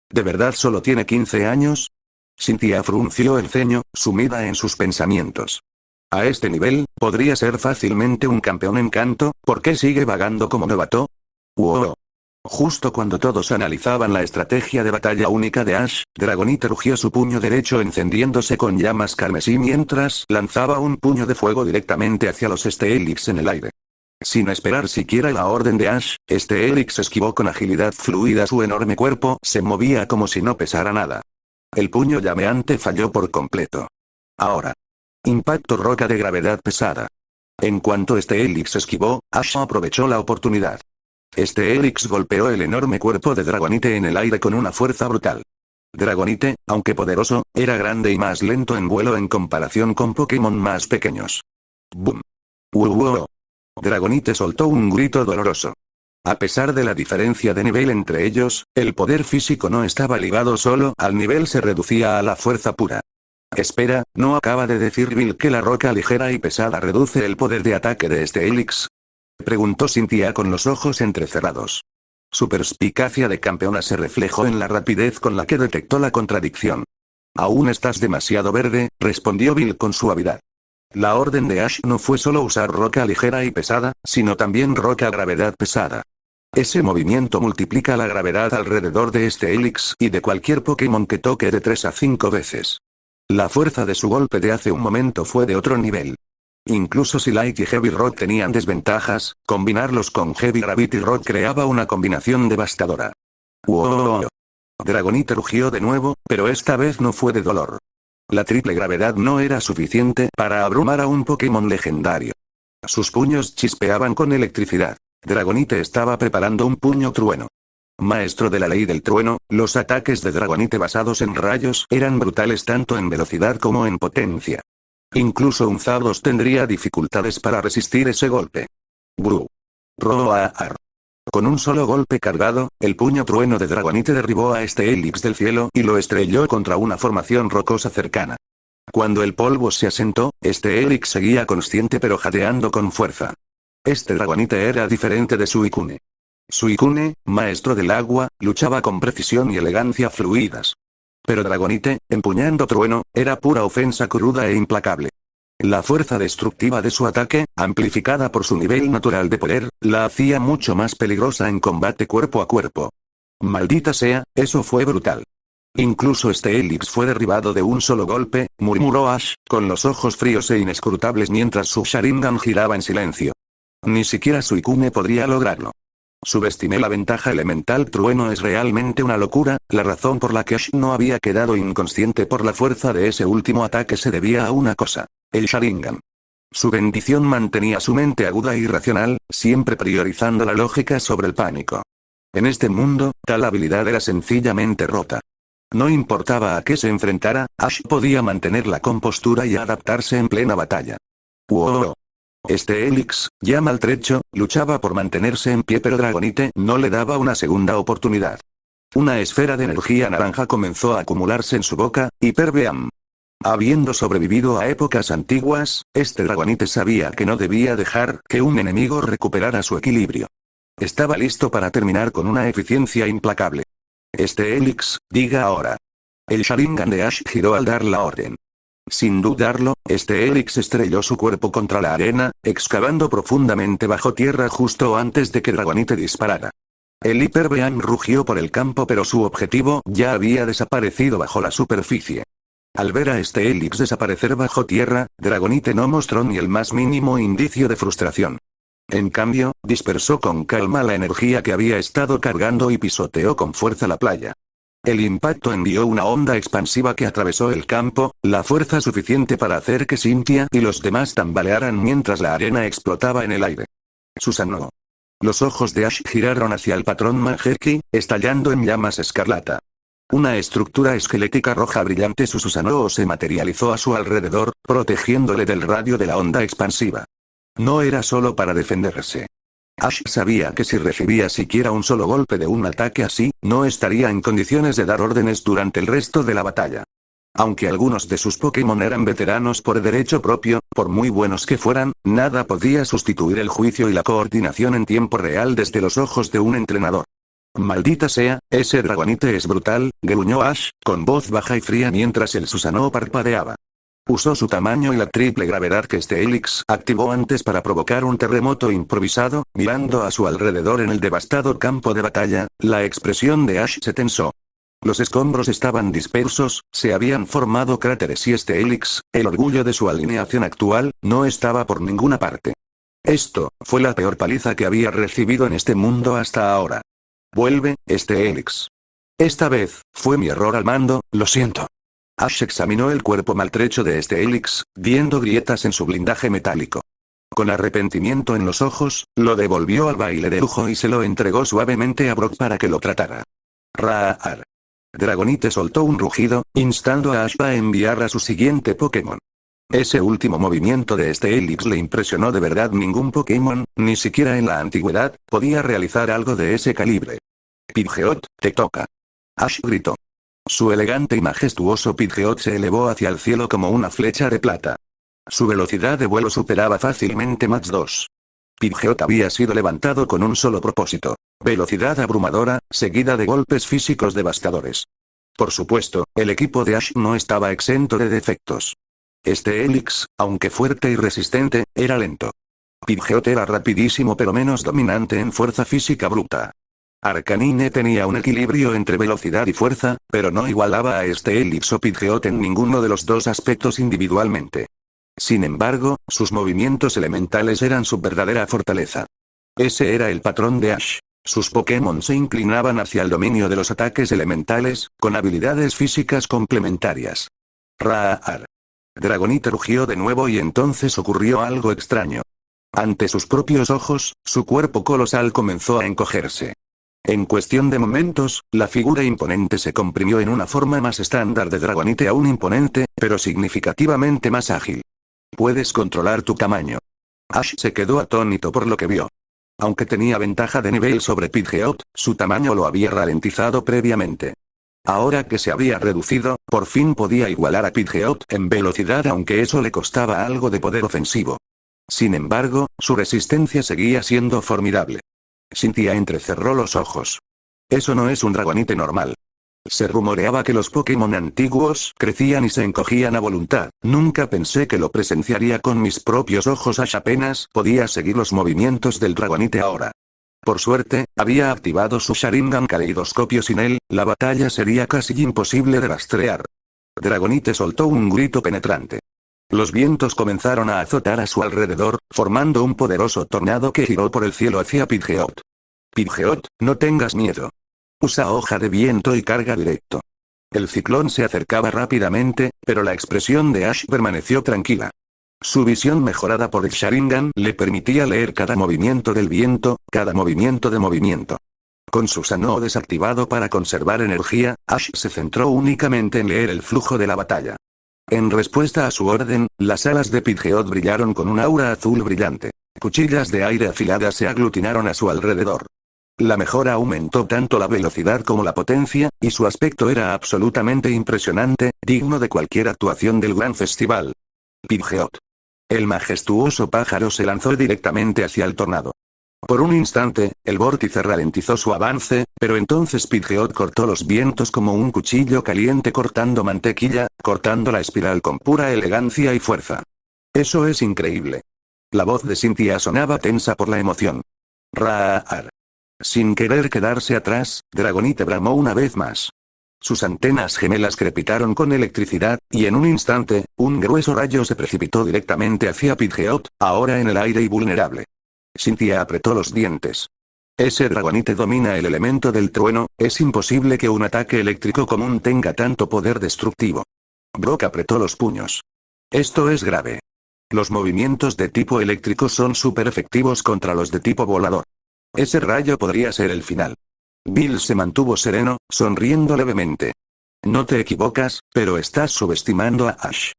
¿De verdad solo tiene 15 años? Cynthia frunció el ceño, sumida en sus pensamientos. A este nivel, podría ser fácilmente un campeón en canto, ¿por qué sigue vagando como novato? ¡Wow! Justo cuando todos analizaban la estrategia de batalla única de Ash, Dragonite rugió su puño derecho encendiéndose con llamas carmesí mientras lanzaba un puño de fuego directamente hacia los Steelix en el aire. Sin esperar siquiera la orden de Ash, Steelix esquivó con agilidad fluida, su enorme cuerpo se movía como si no pesara nada. El puño llameante falló por completo. Ahora. Impacto roca de gravedad pesada. En cuanto Steelix esquivó, Ash aprovechó la oportunidad. Steelix golpeó el enorme cuerpo de Dragonite en el aire con una fuerza brutal. Dragonite, aunque poderoso, era grande y más lento en vuelo en comparación con Pokémon más pequeños. ¡Bum! ¡Wow! Dragonite soltó un grito doloroso. A pesar de la diferencia de nivel entre ellos, el poder físico no estaba ligado solo al nivel, se reducía a la fuerza pura. Espera, ¿no acaba de decir Bill que la roca ligera y pesada reduce el poder de ataque de Steelix? Preguntó Cynthia con los ojos entrecerrados. Su perspicacia de campeona se reflejó en la rapidez con la que detectó la contradicción. Aún estás demasiado verde, respondió Bill con suavidad. La orden de Ash no fue solo usar roca ligera y pesada, sino también roca gravedad pesada. Ese movimiento multiplica la gravedad alrededor de Steelix y de cualquier Pokémon que toque de 3 a 5 veces. La fuerza de su golpe de hace un momento fue de otro nivel. Incluso si Light y Heavy Rock tenían desventajas, combinarlos con Heavy Gravity Rock creaba una combinación devastadora. ¡Wow! Dragonite rugió de nuevo, pero esta vez no fue de dolor. La triple gravedad no era suficiente para abrumar a un Pokémon legendario. Sus puños chispeaban con electricidad. Dragonite estaba preparando un puño trueno. Maestro de la ley del trueno, los ataques de Dragonite basados en rayos eran brutales tanto en velocidad como en potencia. Incluso un Zapdos tendría dificultades para resistir ese golpe. ¡Bru! ¡Roar! Con un solo golpe cargado, el puño trueno de Dragonite derribó a Steelix del cielo y lo estrelló contra una formación rocosa cercana. Cuando el polvo se asentó, Steelix seguía consciente pero jadeando con fuerza. Este Dragonite era diferente de Suicune. Suicune, maestro del agua, luchaba con precisión y elegancia fluidas. Pero Dragonite, empuñando trueno, era pura ofensa cruda e implacable. La fuerza destructiva de su ataque, amplificada por su nivel natural de poder, la hacía mucho más peligrosa en combate cuerpo a cuerpo. Maldita sea, eso fue brutal. Incluso Steelix fue derribado de un solo golpe, murmuró Ash, con los ojos fríos e inescrutables mientras su Sharingan giraba en silencio. Ni siquiera Suicune podría lograrlo. Subestimé la ventaja elemental trueno, es realmente una locura, la razón por la que Ash no había quedado inconsciente por la fuerza de ese último ataque se debía a una cosa: el Sharingan. Su bendición mantenía su mente aguda y racional, siempre priorizando la lógica sobre el pánico. En este mundo, tal habilidad era sencillamente rota. No importaba a qué se enfrentara, Ash podía mantener la compostura y adaptarse en plena batalla. ¡Wow! Steelix, ya maltrecho, luchaba por mantenerse en pie pero Dragonite no le daba una segunda oportunidad. Una esfera de energía naranja comenzó a acumularse en su boca, Hyperbeam. Habiendo sobrevivido a épocas antiguas, este Dragonite sabía que no debía dejar que un enemigo recuperara su equilibrio. Estaba listo para terminar con una eficiencia implacable. Steelix, diga ahora. El Sharingan de Ash giró al dar la orden. Sin dudarlo, Steelix estrelló su cuerpo contra la arena, excavando profundamente bajo tierra justo antes de que Dragonite disparara. El Hyperbeam rugió por el campo pero su objetivo ya había desaparecido bajo la superficie. Al ver a Steelix desaparecer bajo tierra, Dragonite no mostró ni el más mínimo indicio de frustración. En cambio, dispersó con calma la energía que había estado cargando y pisoteó con fuerza la playa. El impacto envió una onda expansiva que atravesó el campo, la fuerza suficiente para hacer que Cynthia y los demás tambalearan mientras la arena explotaba en el aire. Susanoo. Los ojos de Ash giraron hacia el patrón Mangekyou, estallando en llamas escarlata. Una estructura esquelética roja brillante Susanoo se materializó a su alrededor, protegiéndole del radio de la onda expansiva. No era solo para defenderse. Ash sabía que si recibía siquiera un solo golpe de un ataque así, no estaría en condiciones de dar órdenes durante el resto de la batalla. Aunque algunos de sus Pokémon eran veteranos por derecho propio, por muy buenos que fueran, nada podía sustituir el juicio y la coordinación en tiempo real desde los ojos de un entrenador. Maldita sea, ese Dragonite es brutal, gruñó Ash, con voz baja y fría mientras el Susanoo parpadeaba. Usó su tamaño y la triple gravedad que este Helix activó antes para provocar un terremoto improvisado, mirando a su alrededor en el devastado campo de batalla, la expresión de Ash se tensó. Los escombros estaban dispersos, se habían formado cráteres y este Helix, el orgullo de su alineación actual, no estaba por ninguna parte. Esto fue la peor paliza que había recibido en este mundo hasta ahora. Vuelve, este Helix. Esta vez, fue mi error al mando, lo siento. Ash examinó el cuerpo maltrecho de este Helix, viendo grietas en su blindaje metálico. Con arrepentimiento en los ojos, lo devolvió al baile de lujo y se lo entregó suavemente a Brock para que lo tratara. Raar. Dragonite soltó un rugido, instando a Ash a enviar a su siguiente Pokémon. Ese último movimiento de este Helix le impresionó de verdad. Ningún Pokémon, ni siquiera en la antigüedad, podía realizar algo de ese calibre. Pidgeot, te toca. Ash gritó. Su elegante y majestuoso Pidgeot se elevó hacia el cielo como una flecha de plata. Su velocidad de vuelo superaba fácilmente Mach 2. Pidgeot había sido levantado con un solo propósito: velocidad abrumadora, seguida de golpes físicos devastadores. Por supuesto, el equipo de Ash no estaba exento de defectos. Este Helix, aunque fuerte y resistente, era lento. Pidgeot era rapidísimo pero menos dominante en fuerza física bruta. Arcanine tenía un equilibrio entre velocidad y fuerza, pero no igualaba a este Helix o Pidgeot en ninguno de los dos aspectos individualmente. Sin embargo, sus movimientos elementales eran su verdadera fortaleza. Ese era el patrón de Ash. Sus Pokémon se inclinaban hacia el dominio de los ataques elementales, con habilidades físicas complementarias. Raar. Dragonite rugió de nuevo y entonces ocurrió algo extraño. Ante sus propios ojos, su cuerpo colosal comenzó a encogerse. En cuestión de momentos, la figura imponente se comprimió en una forma más estándar de Dragonite, aún imponente, pero significativamente más ágil. Puedes controlar tu tamaño. Ash se quedó atónito por lo que vio. Aunque tenía ventaja de nivel sobre Pidgeot, su tamaño lo había ralentizado previamente. Ahora que se había reducido, por fin podía igualar a Pidgeot en velocidad, aunque eso le costaba algo de poder ofensivo. Sin embargo, su resistencia seguía siendo formidable. Cynthia entrecerró los ojos. Eso no es un Dragonite normal. Se rumoreaba que los Pokémon antiguos crecían y se encogían a voluntad. Nunca pensé que lo presenciaría con mis propios ojos. Ash apenas podía seguir los movimientos del Dragonite ahora. Por suerte, había activado su Sharingan Caleidoscopio. Sin él, la batalla sería casi imposible de rastrear. Dragonite soltó un grito penetrante. Los vientos comenzaron a azotar a su alrededor, formando un poderoso tornado que giró por el cielo hacia Pidgeot. Pidgeot, no tengas miedo. Usa hoja de viento y carga directo. El ciclón se acercaba rápidamente, pero la expresión de Ash permaneció tranquila. Su visión mejorada por el Sharingan le permitía leer cada movimiento del viento, cada movimiento de movimiento. Con su Susanoo desactivado para conservar energía, Ash se centró únicamente en leer el flujo de la batalla. En respuesta a su orden, las alas de Pidgeot brillaron con un aura azul brillante. Cuchillas de aire afiladas se aglutinaron a su alrededor. La mejora aumentó tanto la velocidad como la potencia, y su aspecto era absolutamente impresionante, digno de cualquier actuación del gran festival. Pidgeot. El majestuoso pájaro se lanzó directamente hacia el tornado. Por un instante, el vórtice ralentizó su avance, pero entonces Pidgeot cortó los vientos como un cuchillo caliente cortando mantequilla, cortando la espiral con pura elegancia y fuerza. Eso es increíble. La voz de Cynthia sonaba tensa por la emoción. Raar. Sin querer quedarse atrás, Dragonite bramó una vez más. Sus antenas gemelas crepitaron con electricidad, y en un instante, un grueso rayo se precipitó directamente hacia Pidgeot, ahora en el aire y vulnerable. Cynthia apretó los dientes. Ese Dragonite domina el elemento del trueno, es imposible que un ataque eléctrico común tenga tanto poder destructivo. Brock apretó los puños. Esto es grave. Los movimientos de tipo eléctrico son súper efectivos contra los de tipo volador. Ese rayo podría ser el final. Bill se mantuvo sereno, sonriendo levemente. No te equivocas, pero estás subestimando a Ash.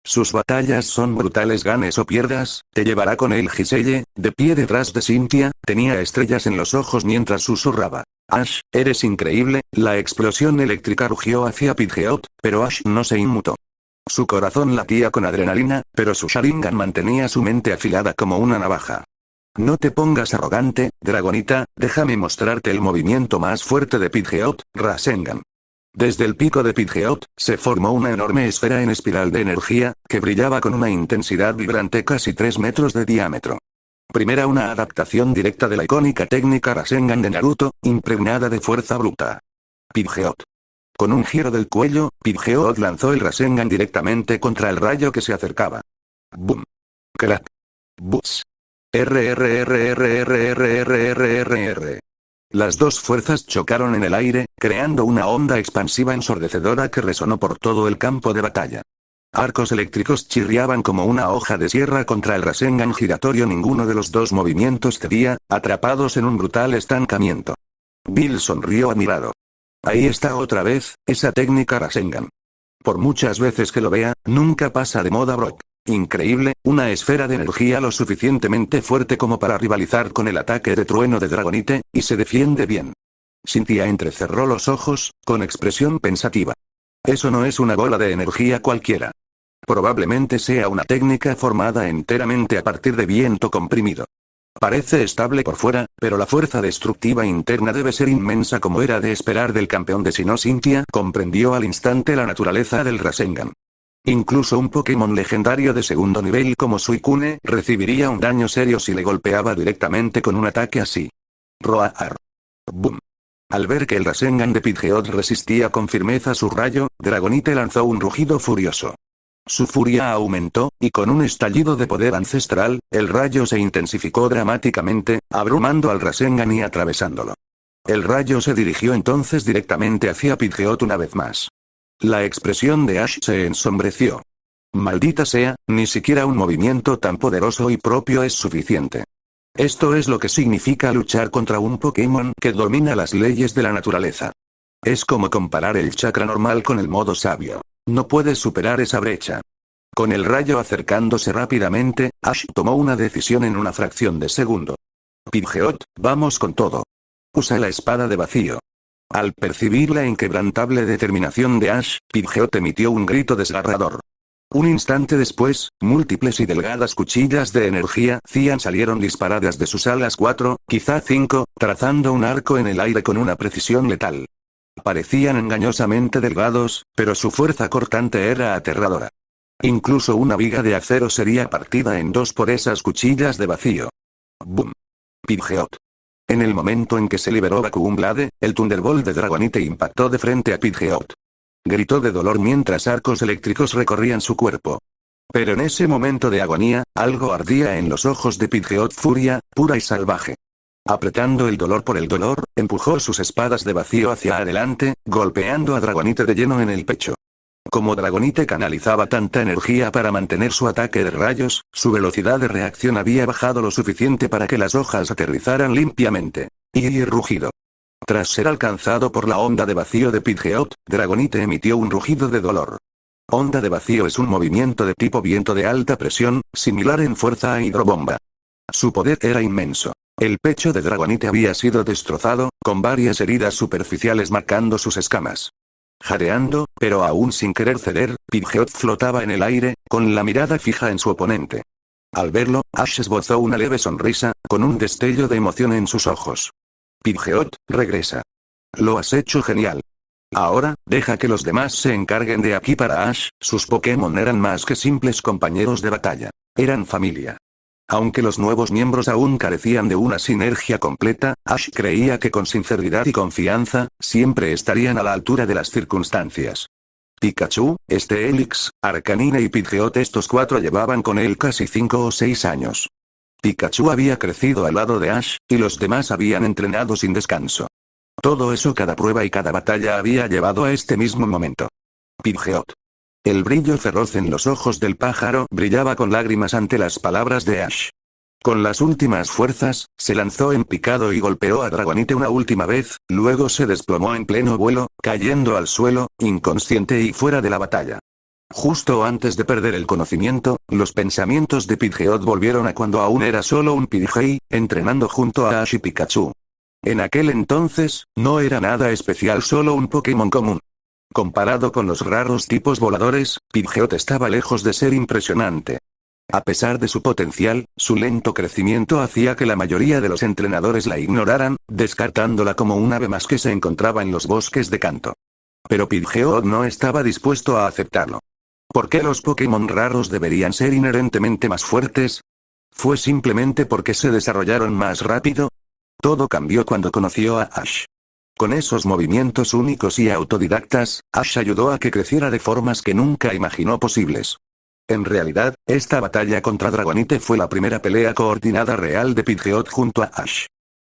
Sus batallas son brutales, ganes o pierdas, te llevará con él. Giselle, de pie detrás de Cynthia, tenía estrellas en los ojos mientras susurraba. Ash, eres increíble. La explosión eléctrica rugió hacia Pidgeot, pero Ash no se inmutó. Su corazón latía con adrenalina, pero su Sharingan mantenía su mente afilada como una navaja. No te pongas arrogante, Dragonita, déjame mostrarte el movimiento más fuerte de Pidgeot, Rasengan. Desde el pico de Pidgeot, se formó una enorme esfera en espiral de energía, que brillaba con una intensidad vibrante casi 3 metros de diámetro. Primera una adaptación directa de la icónica técnica Rasengan de Naruto, impregnada de fuerza bruta. Pidgeot. Con un giro del cuello, Pidgeot lanzó el Rasengan directamente contra el rayo que se acercaba. Boom. Crack. Boots. RRRRRRRRRR. Las dos fuerzas chocaron en el aire, creando una onda expansiva ensordecedora que resonó por todo el campo de batalla. Arcos eléctricos chirriaban como una hoja de sierra contra el Rasengan giratorio. Ninguno de los dos movimientos cedía, atrapados en un brutal estancamiento. Bill sonrió admirado. Ahí está otra vez, esa técnica Rasengan. Por muchas veces que lo vea, nunca pasa de moda, Brock. Increíble, una esfera de energía lo suficientemente fuerte como para rivalizar con el ataque de trueno de Dragonite, y se defiende bien. Cynthia entrecerró los ojos, con expresión pensativa. Eso no es una bola de energía cualquiera. Probablemente sea una técnica formada enteramente a partir de viento comprimido. Parece estable por fuera, pero la fuerza destructiva interna debe ser inmensa, como era de esperar del campeón de Sinnoh. Cynthia comprendió al instante la naturaleza del Rasengan. Incluso un Pokémon legendario de segundo nivel como Suicune recibiría un daño serio si le golpeaba directamente con un ataque así. Roar. Boom. Al ver que el Rasengan de Pidgeot resistía con firmeza su rayo, Dragonite lanzó un rugido furioso. Su furia aumentó, y con un estallido de poder ancestral, el rayo se intensificó dramáticamente, abrumando al Rasengan y atravesándolo. El rayo se dirigió entonces directamente hacia Pidgeot una vez más. La expresión de Ash se ensombreció. Maldita sea, ni siquiera un movimiento tan poderoso y propio es suficiente. Esto es lo que significa luchar contra un Pokémon que domina las leyes de la naturaleza. Es como comparar el chakra normal con el modo sabio. No puedes superar esa brecha. Con el rayo acercándose rápidamente, Ash tomó una decisión en una fracción de segundo. Pidgeot, vamos con todo. Usa la espada de vacío. Al percibir la inquebrantable determinación de Ash, Pidgeot emitió un grito desgarrador. Un instante después, múltiples y delgadas cuchillas de energía cian salieron disparadas de sus alas 4, quizá 5, trazando un arco en el aire con una precisión letal. Parecían engañosamente delgados, pero su fuerza cortante era aterradora. Incluso una viga de acero sería partida en dos por esas cuchillas de vacío. Boom. Pidgeot. En el momento en que se liberó Vacuum Blade, el Thunderbolt de Dragonite impactó de frente a Pidgeot. Gritó de dolor mientras arcos eléctricos recorrían su cuerpo. Pero en ese momento de agonía, algo ardía en los ojos de Pidgeot, furia, pura y salvaje. Apretando el dolor por el dolor, empujó sus espadas de vacío hacia adelante, golpeando a Dragonite de lleno en el pecho. Como Dragonite canalizaba tanta energía para mantener su ataque de rayos, su velocidad de reacción había bajado lo suficiente para que las hojas aterrizaran limpiamente. Y rugido. Tras ser alcanzado por la onda de vacío de Pidgeot, Dragonite emitió un rugido de dolor. Onda de vacío es un movimiento de tipo viento de alta presión, similar en fuerza a hidrobomba. Su poder era inmenso. El pecho de Dragonite había sido destrozado, con varias heridas superficiales marcando sus escamas. Jadeando, pero aún sin querer ceder, Pidgeot flotaba en el aire, con la mirada fija en su oponente. Al verlo, Ash esbozó una leve sonrisa, con un destello de emoción en sus ojos. Pidgeot, regresa. Lo has hecho genial. Ahora, deja que los demás se encarguen de aquí. Para Ash, sus Pokémon eran más que simples compañeros de batalla. Eran familia. Aunque los nuevos miembros aún carecían de una sinergia completa, Ash creía que con sinceridad y confianza, siempre estarían a la altura de las circunstancias. Pikachu, Steelix, Arcanine y Pidgeot, estos cuatro llevaban con él casi 5 o 6 años. Pikachu había crecido al lado de Ash, y los demás habían entrenado sin descanso. Todo eso, cada prueba y cada batalla había llevado a este mismo momento. Pidgeot. El brillo feroz en los ojos del pájaro brillaba con lágrimas ante las palabras de Ash. Con las últimas fuerzas, se lanzó en picado y golpeó a Dragonite una última vez, luego se desplomó en pleno vuelo, cayendo al suelo, inconsciente y fuera de la batalla. Justo antes de perder el conocimiento, los pensamientos de Pidgeot volvieron a cuando aún era solo un Pidgey, entrenando junto a Ash y Pikachu. En aquel entonces, no era nada especial, solo un Pokémon común. Comparado con los raros tipos voladores, Pidgeot estaba lejos de ser impresionante. A pesar de su potencial, su lento crecimiento hacía que la mayoría de los entrenadores la ignoraran, descartándola como un ave más que se encontraba en los bosques de Kanto. Pero Pidgeot no estaba dispuesto a aceptarlo. ¿Por qué los Pokémon raros deberían ser inherentemente más fuertes? ¿Fue simplemente porque se desarrollaron más rápido? Todo cambió cuando conoció a Ash. Con esos movimientos únicos y autodidactas, Ash ayudó a que creciera de formas que nunca imaginó posibles. En realidad, esta batalla contra Dragonite fue la primera pelea coordinada real de Pidgeot junto a Ash.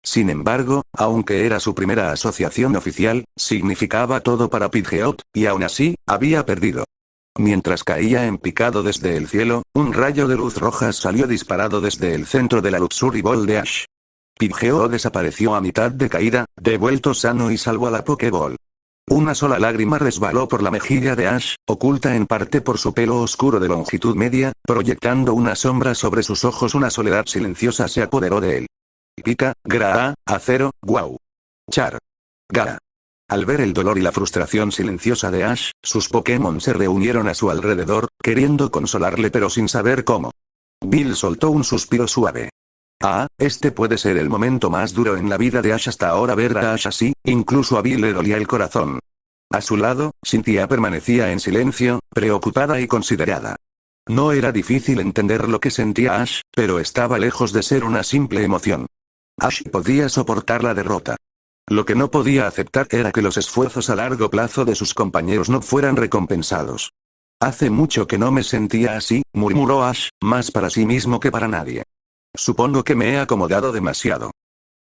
Sin embargo, aunque era su primera asociación oficial, significaba todo para Pidgeot, y aún así, había perdido. Mientras caía en picado desde el cielo, un rayo de luz roja salió disparado desde el centro de la Luxury Ball de Ash. Pidgeot desapareció a mitad de caída, devuelto sano y salvo a la Pokéball. Una sola lágrima resbaló por la mejilla de Ash, oculta en parte por su pelo oscuro de longitud media, proyectando una sombra sobre sus ojos. Una soledad silenciosa se apoderó de él. Pica, Gra, Acero, Guau. Char. Gara. Al ver el dolor y la frustración silenciosa de Ash, sus Pokémon se reunieron a su alrededor, queriendo consolarle pero sin saber cómo. Bill soltó un suspiro suave. Este puede ser el momento más duro en la vida de Ash hasta ahora. Ver a Ash así, incluso a Bill le dolía el corazón. A su lado, Cynthia permanecía en silencio, preocupada y considerada. No era difícil entender lo que sentía Ash, pero estaba lejos de ser una simple emoción. Ash podía soportar la derrota. Lo que no podía aceptar era que los esfuerzos a largo plazo de sus compañeros no fueran recompensados. Hace mucho que no me sentía así, murmuró Ash, más para sí mismo que para nadie. Supongo que me he acomodado demasiado.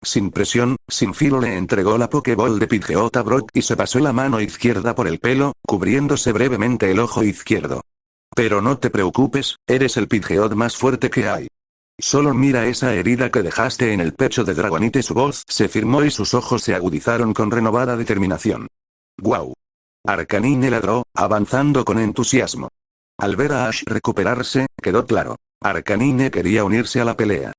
Sin presión, sin filo le entregó la Pokéball de Pidgeot a Brock y se pasó la mano izquierda por el pelo, cubriéndose brevemente el ojo izquierdo. Pero no te preocupes, eres el Pidgeot más fuerte que hay. Solo mira esa herida que dejaste en el pecho de Dragonite. Su voz se firmó y sus ojos se agudizaron con renovada determinación. ¡Guau! Arcanine ladró, avanzando con entusiasmo. Al ver a Ash recuperarse, quedó claro. Arcanine quería unirse a la pelea.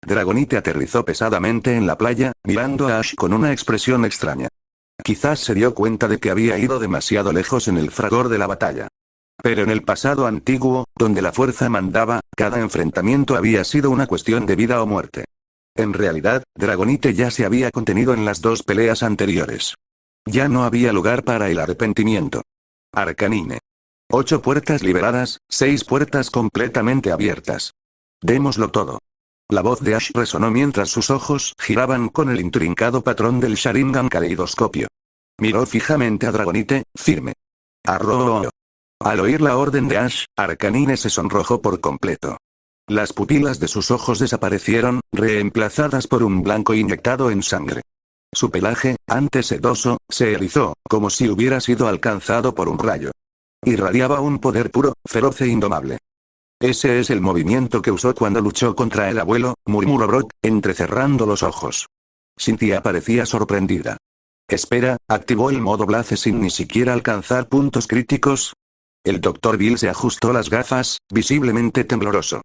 Dragonite aterrizó pesadamente en la playa, mirando a Ash con una expresión extraña. Quizás se dio cuenta de que había ido demasiado lejos en el fragor de la batalla. Pero en el pasado antiguo, donde la fuerza mandaba, cada enfrentamiento había sido una cuestión de vida o muerte. En realidad, Dragonite ya se había contenido en las dos peleas anteriores. Ya no había lugar para el arrepentimiento. Arcanine. 8 puertas liberadas, 6 puertas completamente abiertas. Démoslo todo. La voz de Ash resonó mientras sus ojos giraban con el intrincado patrón del Sharingan caleidoscopio. Miró fijamente a Dragonite, firme. Arroó. Al oír la orden de Ash, Arcanine se sonrojó por completo. Las pupilas de sus ojos desaparecieron, reemplazadas por un blanco inyectado en sangre. Su pelaje, antes sedoso, se erizó, como si hubiera sido alcanzado por un rayo. Irradiaba un poder puro, feroz e indomable. Ese es el movimiento que usó cuando luchó contra el abuelo, murmuró Brock, entrecerrando los ojos. Cynthia parecía sorprendida. Espera, activó el modo Blaze sin ni siquiera alcanzar puntos críticos. El Dr. Bill se ajustó las gafas, visiblemente tembloroso.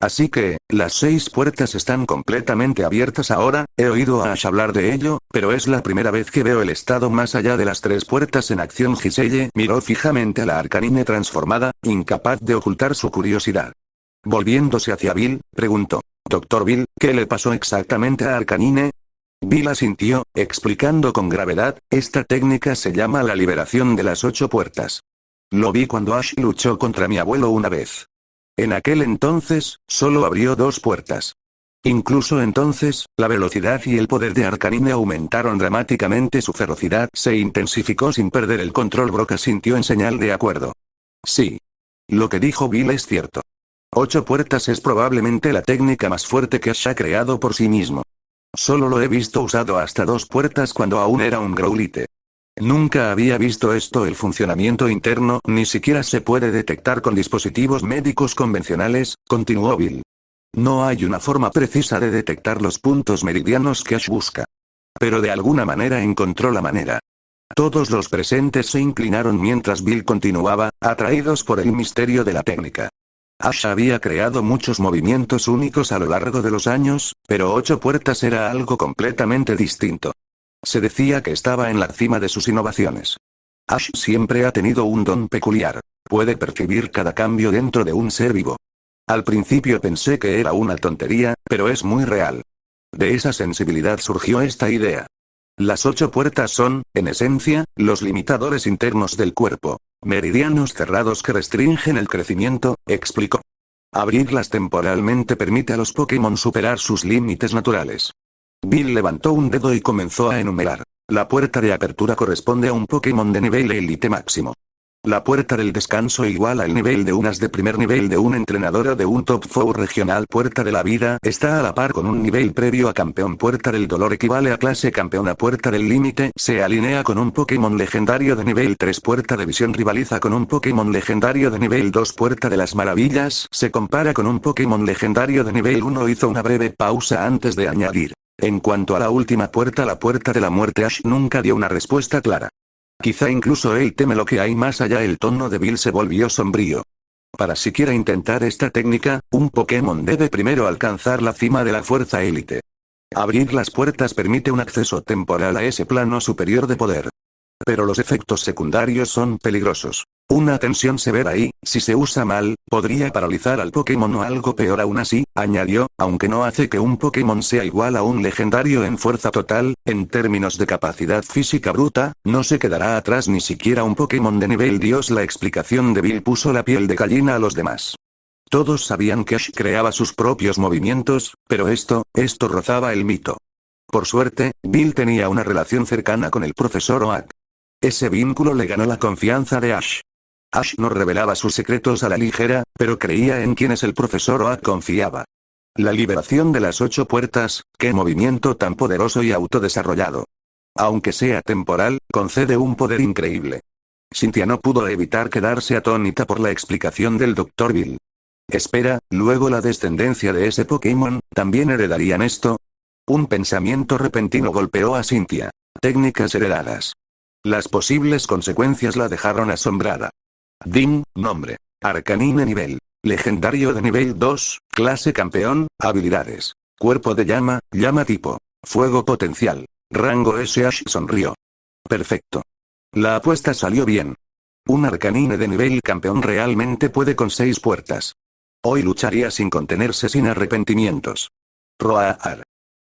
Así que, las 6 puertas están completamente abiertas ahora. He oído a Ash hablar de ello, pero es la primera vez que veo el estado más allá de las 3 puertas en acción. Giselle miró fijamente a la Arcanine transformada, incapaz de ocultar su curiosidad. Volviéndose hacia Bill, preguntó. Dr. Bill, ¿qué le pasó exactamente a Arcanine? Bill asintió, explicando con gravedad, esta técnica se llama la liberación de las 8 puertas. Lo vi cuando Ash luchó contra mi abuelo una vez. En aquel entonces, solo abrió 2 puertas. Incluso entonces, la velocidad y el poder de Arcanine aumentaron dramáticamente. Su ferocidad se intensificó sin perder el control. Brock asintió en señal de acuerdo. Sí. Lo que dijo Bill es cierto. 8 puertas es probablemente la técnica más fuerte que Ash ha creado por sí mismo. Solo lo he visto usado hasta 2 puertas cuando aún era un Growlithe. Nunca había visto esto. El funcionamiento interno ni siquiera se puede detectar con dispositivos médicos convencionales, continuó Bill. No hay una forma precisa de detectar los puntos meridianos que Ash busca. Pero de alguna manera encontró la manera. Todos los presentes se inclinaron mientras Bill continuaba, atraídos por el misterio de la técnica. Ash había creado muchos movimientos únicos a lo largo de los años, pero 8 puertas era algo completamente distinto. Se decía que estaba en la cima de sus innovaciones. Ash siempre ha tenido un don peculiar. Puede percibir cada cambio dentro de un ser vivo. Al principio pensé que era una tontería, pero es muy real. De esa sensibilidad surgió esta idea. Las 8 puertas son, en esencia, los limitadores internos del cuerpo. Meridianos cerrados que restringen el crecimiento, explicó. Abrirlas temporalmente permite a los Pokémon superar sus límites naturales. Bill levantó un dedo y comenzó a enumerar. La puerta de apertura corresponde a un Pokémon de nivel Elite máximo. La puerta del descanso iguala al nivel de un as de primer nivel de un entrenador o de un top 4 regional. Puerta de la vida está a la par con un nivel previo a campeón. Puerta del dolor equivale a clase campeona. Puerta del límite se alinea con un Pokémon legendario de nivel 3. Puerta de visión rivaliza con un Pokémon legendario de nivel 2. Puerta de las maravillas se compara con un Pokémon legendario de nivel 1. Hizo una breve pausa antes de añadir. En cuanto a la última puerta, la puerta de la muerte, Ash nunca dio una respuesta clara. Quizá incluso él teme lo que hay más allá. El tono de Bill se volvió sombrío. Para siquiera intentar esta técnica, un Pokémon debe primero alcanzar la cima de la fuerza élite. Abrir las puertas permite un acceso temporal a ese plano superior de poder. Pero los efectos secundarios son peligrosos. Una tensión severa y, si se usa mal, podría paralizar al Pokémon o algo peor aún así, añadió, aunque no hace que un Pokémon sea igual a un legendario en fuerza total, en términos de capacidad física bruta, no se quedará atrás ni siquiera un Pokémon de nivel Dios. La explicación de Bill puso la piel de gallina a los demás. Todos sabían que Ash creaba sus propios movimientos, pero esto rozaba el mito. Por suerte, Bill tenía una relación cercana con el profesor Oak. Ese vínculo le ganó la confianza de Ash. Ash no revelaba sus secretos a la ligera, pero creía en quienes el profesor Oak confiaba. La liberación de las 8 puertas, qué movimiento tan poderoso y autodesarrollado. Aunque sea temporal, concede un poder increíble. Cynthia no pudo evitar quedarse atónita por la explicación del Dr. Bill. Espera, luego la descendencia de ese Pokémon, ¿también heredarían esto? Un pensamiento repentino golpeó a Cynthia. Técnicas heredadas. Las posibles consecuencias la dejaron asombrada. DIN, nombre. Arcanine nivel. Legendario de nivel 2, clase campeón, habilidades. Cuerpo de llama, llama tipo. Fuego potencial. Rango S. Ash sonrió. Perfecto. La apuesta salió bien. Un Arcanine de nivel campeón realmente puede con 6 puertas. Hoy lucharía sin contenerse, sin arrepentimientos. Roar.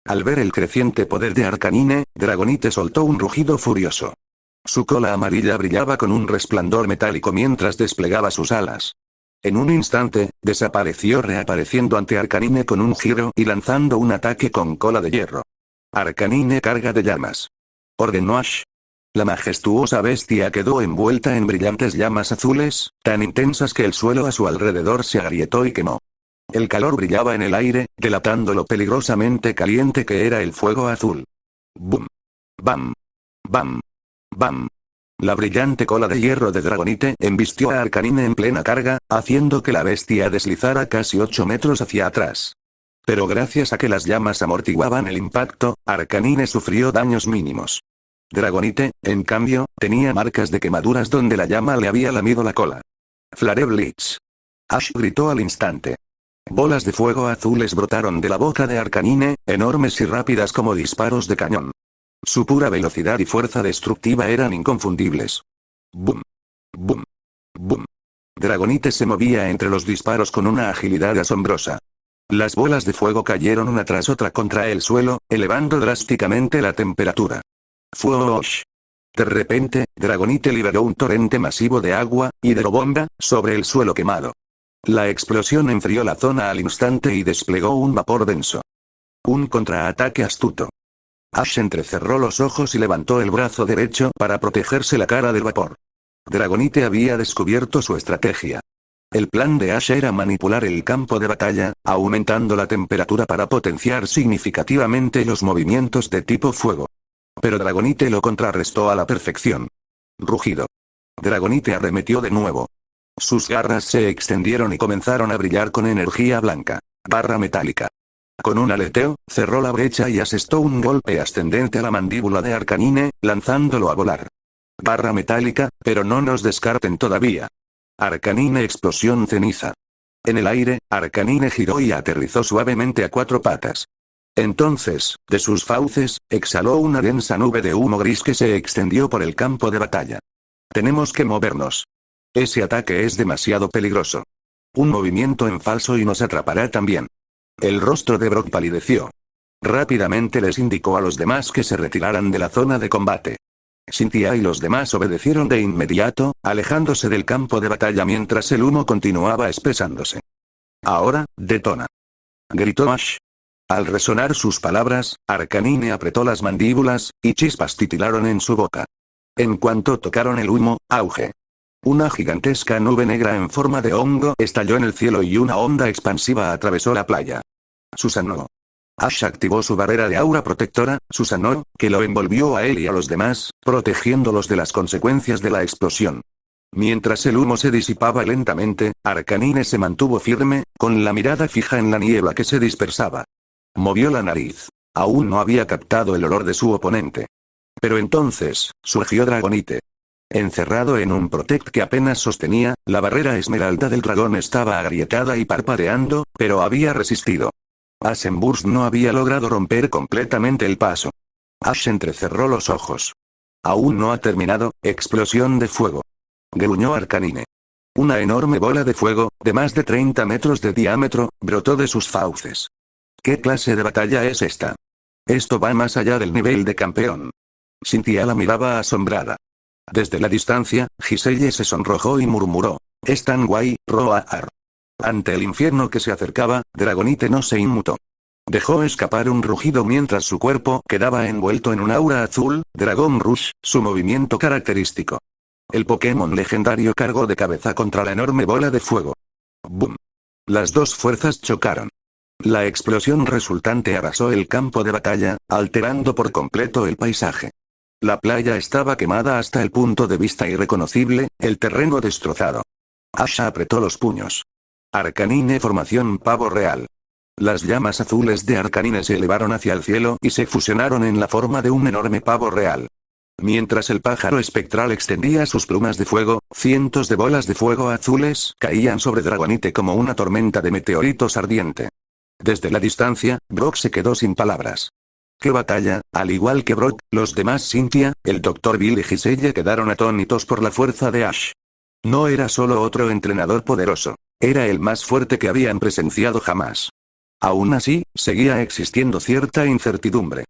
Al ver el creciente poder de Arcanine, Dragonite soltó un rugido furioso. Su cola amarilla brillaba con un resplandor metálico mientras desplegaba sus alas. En un instante, desapareció reapareciendo ante Arcanine con un giro y lanzando un ataque con cola de hierro. Arcanine carga de llamas. Ordenó Ash. La majestuosa bestia quedó envuelta en brillantes llamas azules, tan intensas que el suelo a su alrededor se agrietó y quemó. El calor brillaba en el aire, delatando lo peligrosamente caliente que era el fuego azul. ¡Bum! ¡Bam! ¡Bam! ¡Bam! La brillante cola de hierro de Dragonite embistió a Arcanine en plena carga, haciendo que la bestia deslizara casi 8 metros hacia atrás. Pero gracias a que las llamas amortiguaban el impacto, Arcanine sufrió daños mínimos. Dragonite, en cambio, tenía marcas de quemaduras donde la llama le había lamido la cola. Flare Blitz. Ash gritó al instante. Bolas de fuego azules brotaron de la boca de Arcanine, enormes y rápidas como disparos de cañón. Su pura velocidad y fuerza destructiva eran inconfundibles. ¡Bum! ¡Bum! ¡Bum! Dragonite se movía entre los disparos con una agilidad asombrosa. Las bolas de fuego cayeron una tras otra contra el suelo, elevando drásticamente la temperatura. ¡Fwosh! De repente, Dragonite liberó un torrente masivo de agua, hidrobomba, sobre el suelo quemado. La explosión enfrió la zona al instante y desplegó un vapor denso. Un contraataque astuto. Ash entrecerró los ojos y levantó el brazo derecho para protegerse la cara del vapor. Dragonite había descubierto su estrategia. El plan de Ash era manipular el campo de batalla, aumentando la temperatura para potenciar significativamente los movimientos de tipo fuego. Pero Dragonite lo contrarrestó a la perfección. Rugido. Dragonite arremetió de nuevo. Sus garras se extendieron y comenzaron a brillar con energía blanca. Barra metálica. Con un aleteo, cerró la brecha y asestó un golpe ascendente a la mandíbula de Arcanine, lanzándolo a volar. Barra metálica, pero no nos descarten todavía. Arcanine explosión ceniza. En el aire, Arcanine giró y aterrizó suavemente a 4 patas. Entonces, de sus fauces, exhaló una densa nube de humo gris que se extendió por el campo de batalla. Tenemos que movernos. Ese ataque es demasiado peligroso. Un movimiento en falso y nos atrapará también. El rostro de Brock palideció. Rápidamente les indicó a los demás que se retiraran de la zona de combate. Cynthia y los demás obedecieron de inmediato, alejándose del campo de batalla mientras el humo continuaba espesándose. Ahora, detona. Gritó Ash. Al resonar sus palabras, Arcanine apretó las mandíbulas, y chispas titilaron en su boca. En cuanto tocaron el humo, auge. Una gigantesca nube negra en forma de hongo estalló en el cielo y una onda expansiva atravesó la playa. Susanoo. Ash activó su barrera de aura protectora, Susanoo, que lo envolvió a él y a los demás, protegiéndolos de las consecuencias de la explosión. Mientras el humo se disipaba lentamente, Arcanine se mantuvo firme, con la mirada fija en la niebla que se dispersaba. Movió la nariz. Aún no había captado el olor de su oponente. Pero entonces, surgió Dragonite. Encerrado en un Protect que apenas sostenía, la barrera esmeralda del dragón estaba agrietada y parpadeando, pero había resistido. Ashenburst no había logrado romper completamente el paso. Ash entrecerró los ojos. Aún no ha terminado, explosión de fuego. Gruñó Arcanine. Una enorme bola de fuego, de más de 30 metros de diámetro, brotó de sus fauces. ¿Qué clase de batalla es esta? Esto va más allá del nivel de campeón. Cynthia la miraba asombrada. Desde la distancia, Giselle se sonrojó y murmuró. Es tan guay, Roar. Ante el infierno que se acercaba, Dragonite no se inmutó. Dejó escapar un rugido mientras su cuerpo quedaba envuelto en un aura azul, Dragon Rush, su movimiento característico. El Pokémon legendario cargó de cabeza contra la enorme bola de fuego. ¡Bum! Las dos fuerzas chocaron. La explosión resultante arrasó el campo de batalla, alterando por completo el paisaje. La playa estaba quemada hasta el punto de vista irreconocible, el terreno destrozado. Ash apretó los puños. Arcanine formación pavo real. Las llamas azules de Arcanine se elevaron hacia el cielo y se fusionaron en la forma de un enorme pavo real. Mientras el pájaro espectral extendía sus plumas de fuego, cientos de bolas de fuego azules caían sobre Dragonite como una tormenta de meteoritos ardiente. Desde la distancia, Brock se quedó sin palabras. ¡Qué batalla! Al igual que Brock, los demás Cynthia, el Dr. Bill y Giselle quedaron atónitos por la fuerza de Ash. No era solo otro entrenador poderoso. Era el más fuerte que habían presenciado jamás. Aún así, seguía existiendo cierta incertidumbre.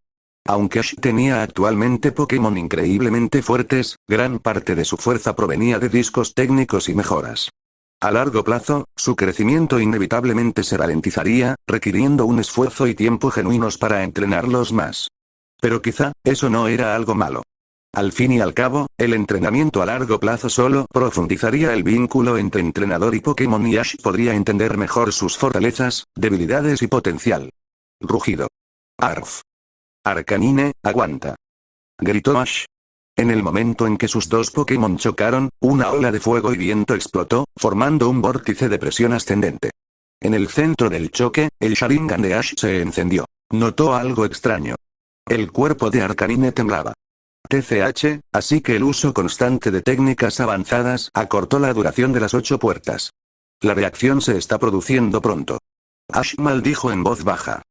Aunque Ash tenía actualmente Pokémon increíblemente fuertes, gran parte de su fuerza provenía de discos técnicos y mejoras. A largo plazo, su crecimiento inevitablemente se ralentizaría, requiriendo un esfuerzo y tiempo genuinos para entrenarlos más. Pero quizá, eso no era algo malo. Al fin y al cabo, el entrenamiento a largo plazo solo profundizaría el vínculo entre entrenador y Pokémon y Ash podría entender mejor sus fortalezas, debilidades y potencial. Rugido. Arf. Arcanine, aguanta. Gritó Ash. En el momento en que sus dos Pokémon chocaron, una ola de fuego y viento explotó, formando un vórtice de presión ascendente. En el centro del choque, el Sharingan de Ash se encendió. Notó algo extraño. El cuerpo de Arcanine temblaba. TCH, así que el uso constante de técnicas avanzadas acortó la duración de las 8 puertas. La reacción se está produciendo pronto. Ash maldijo en voz baja.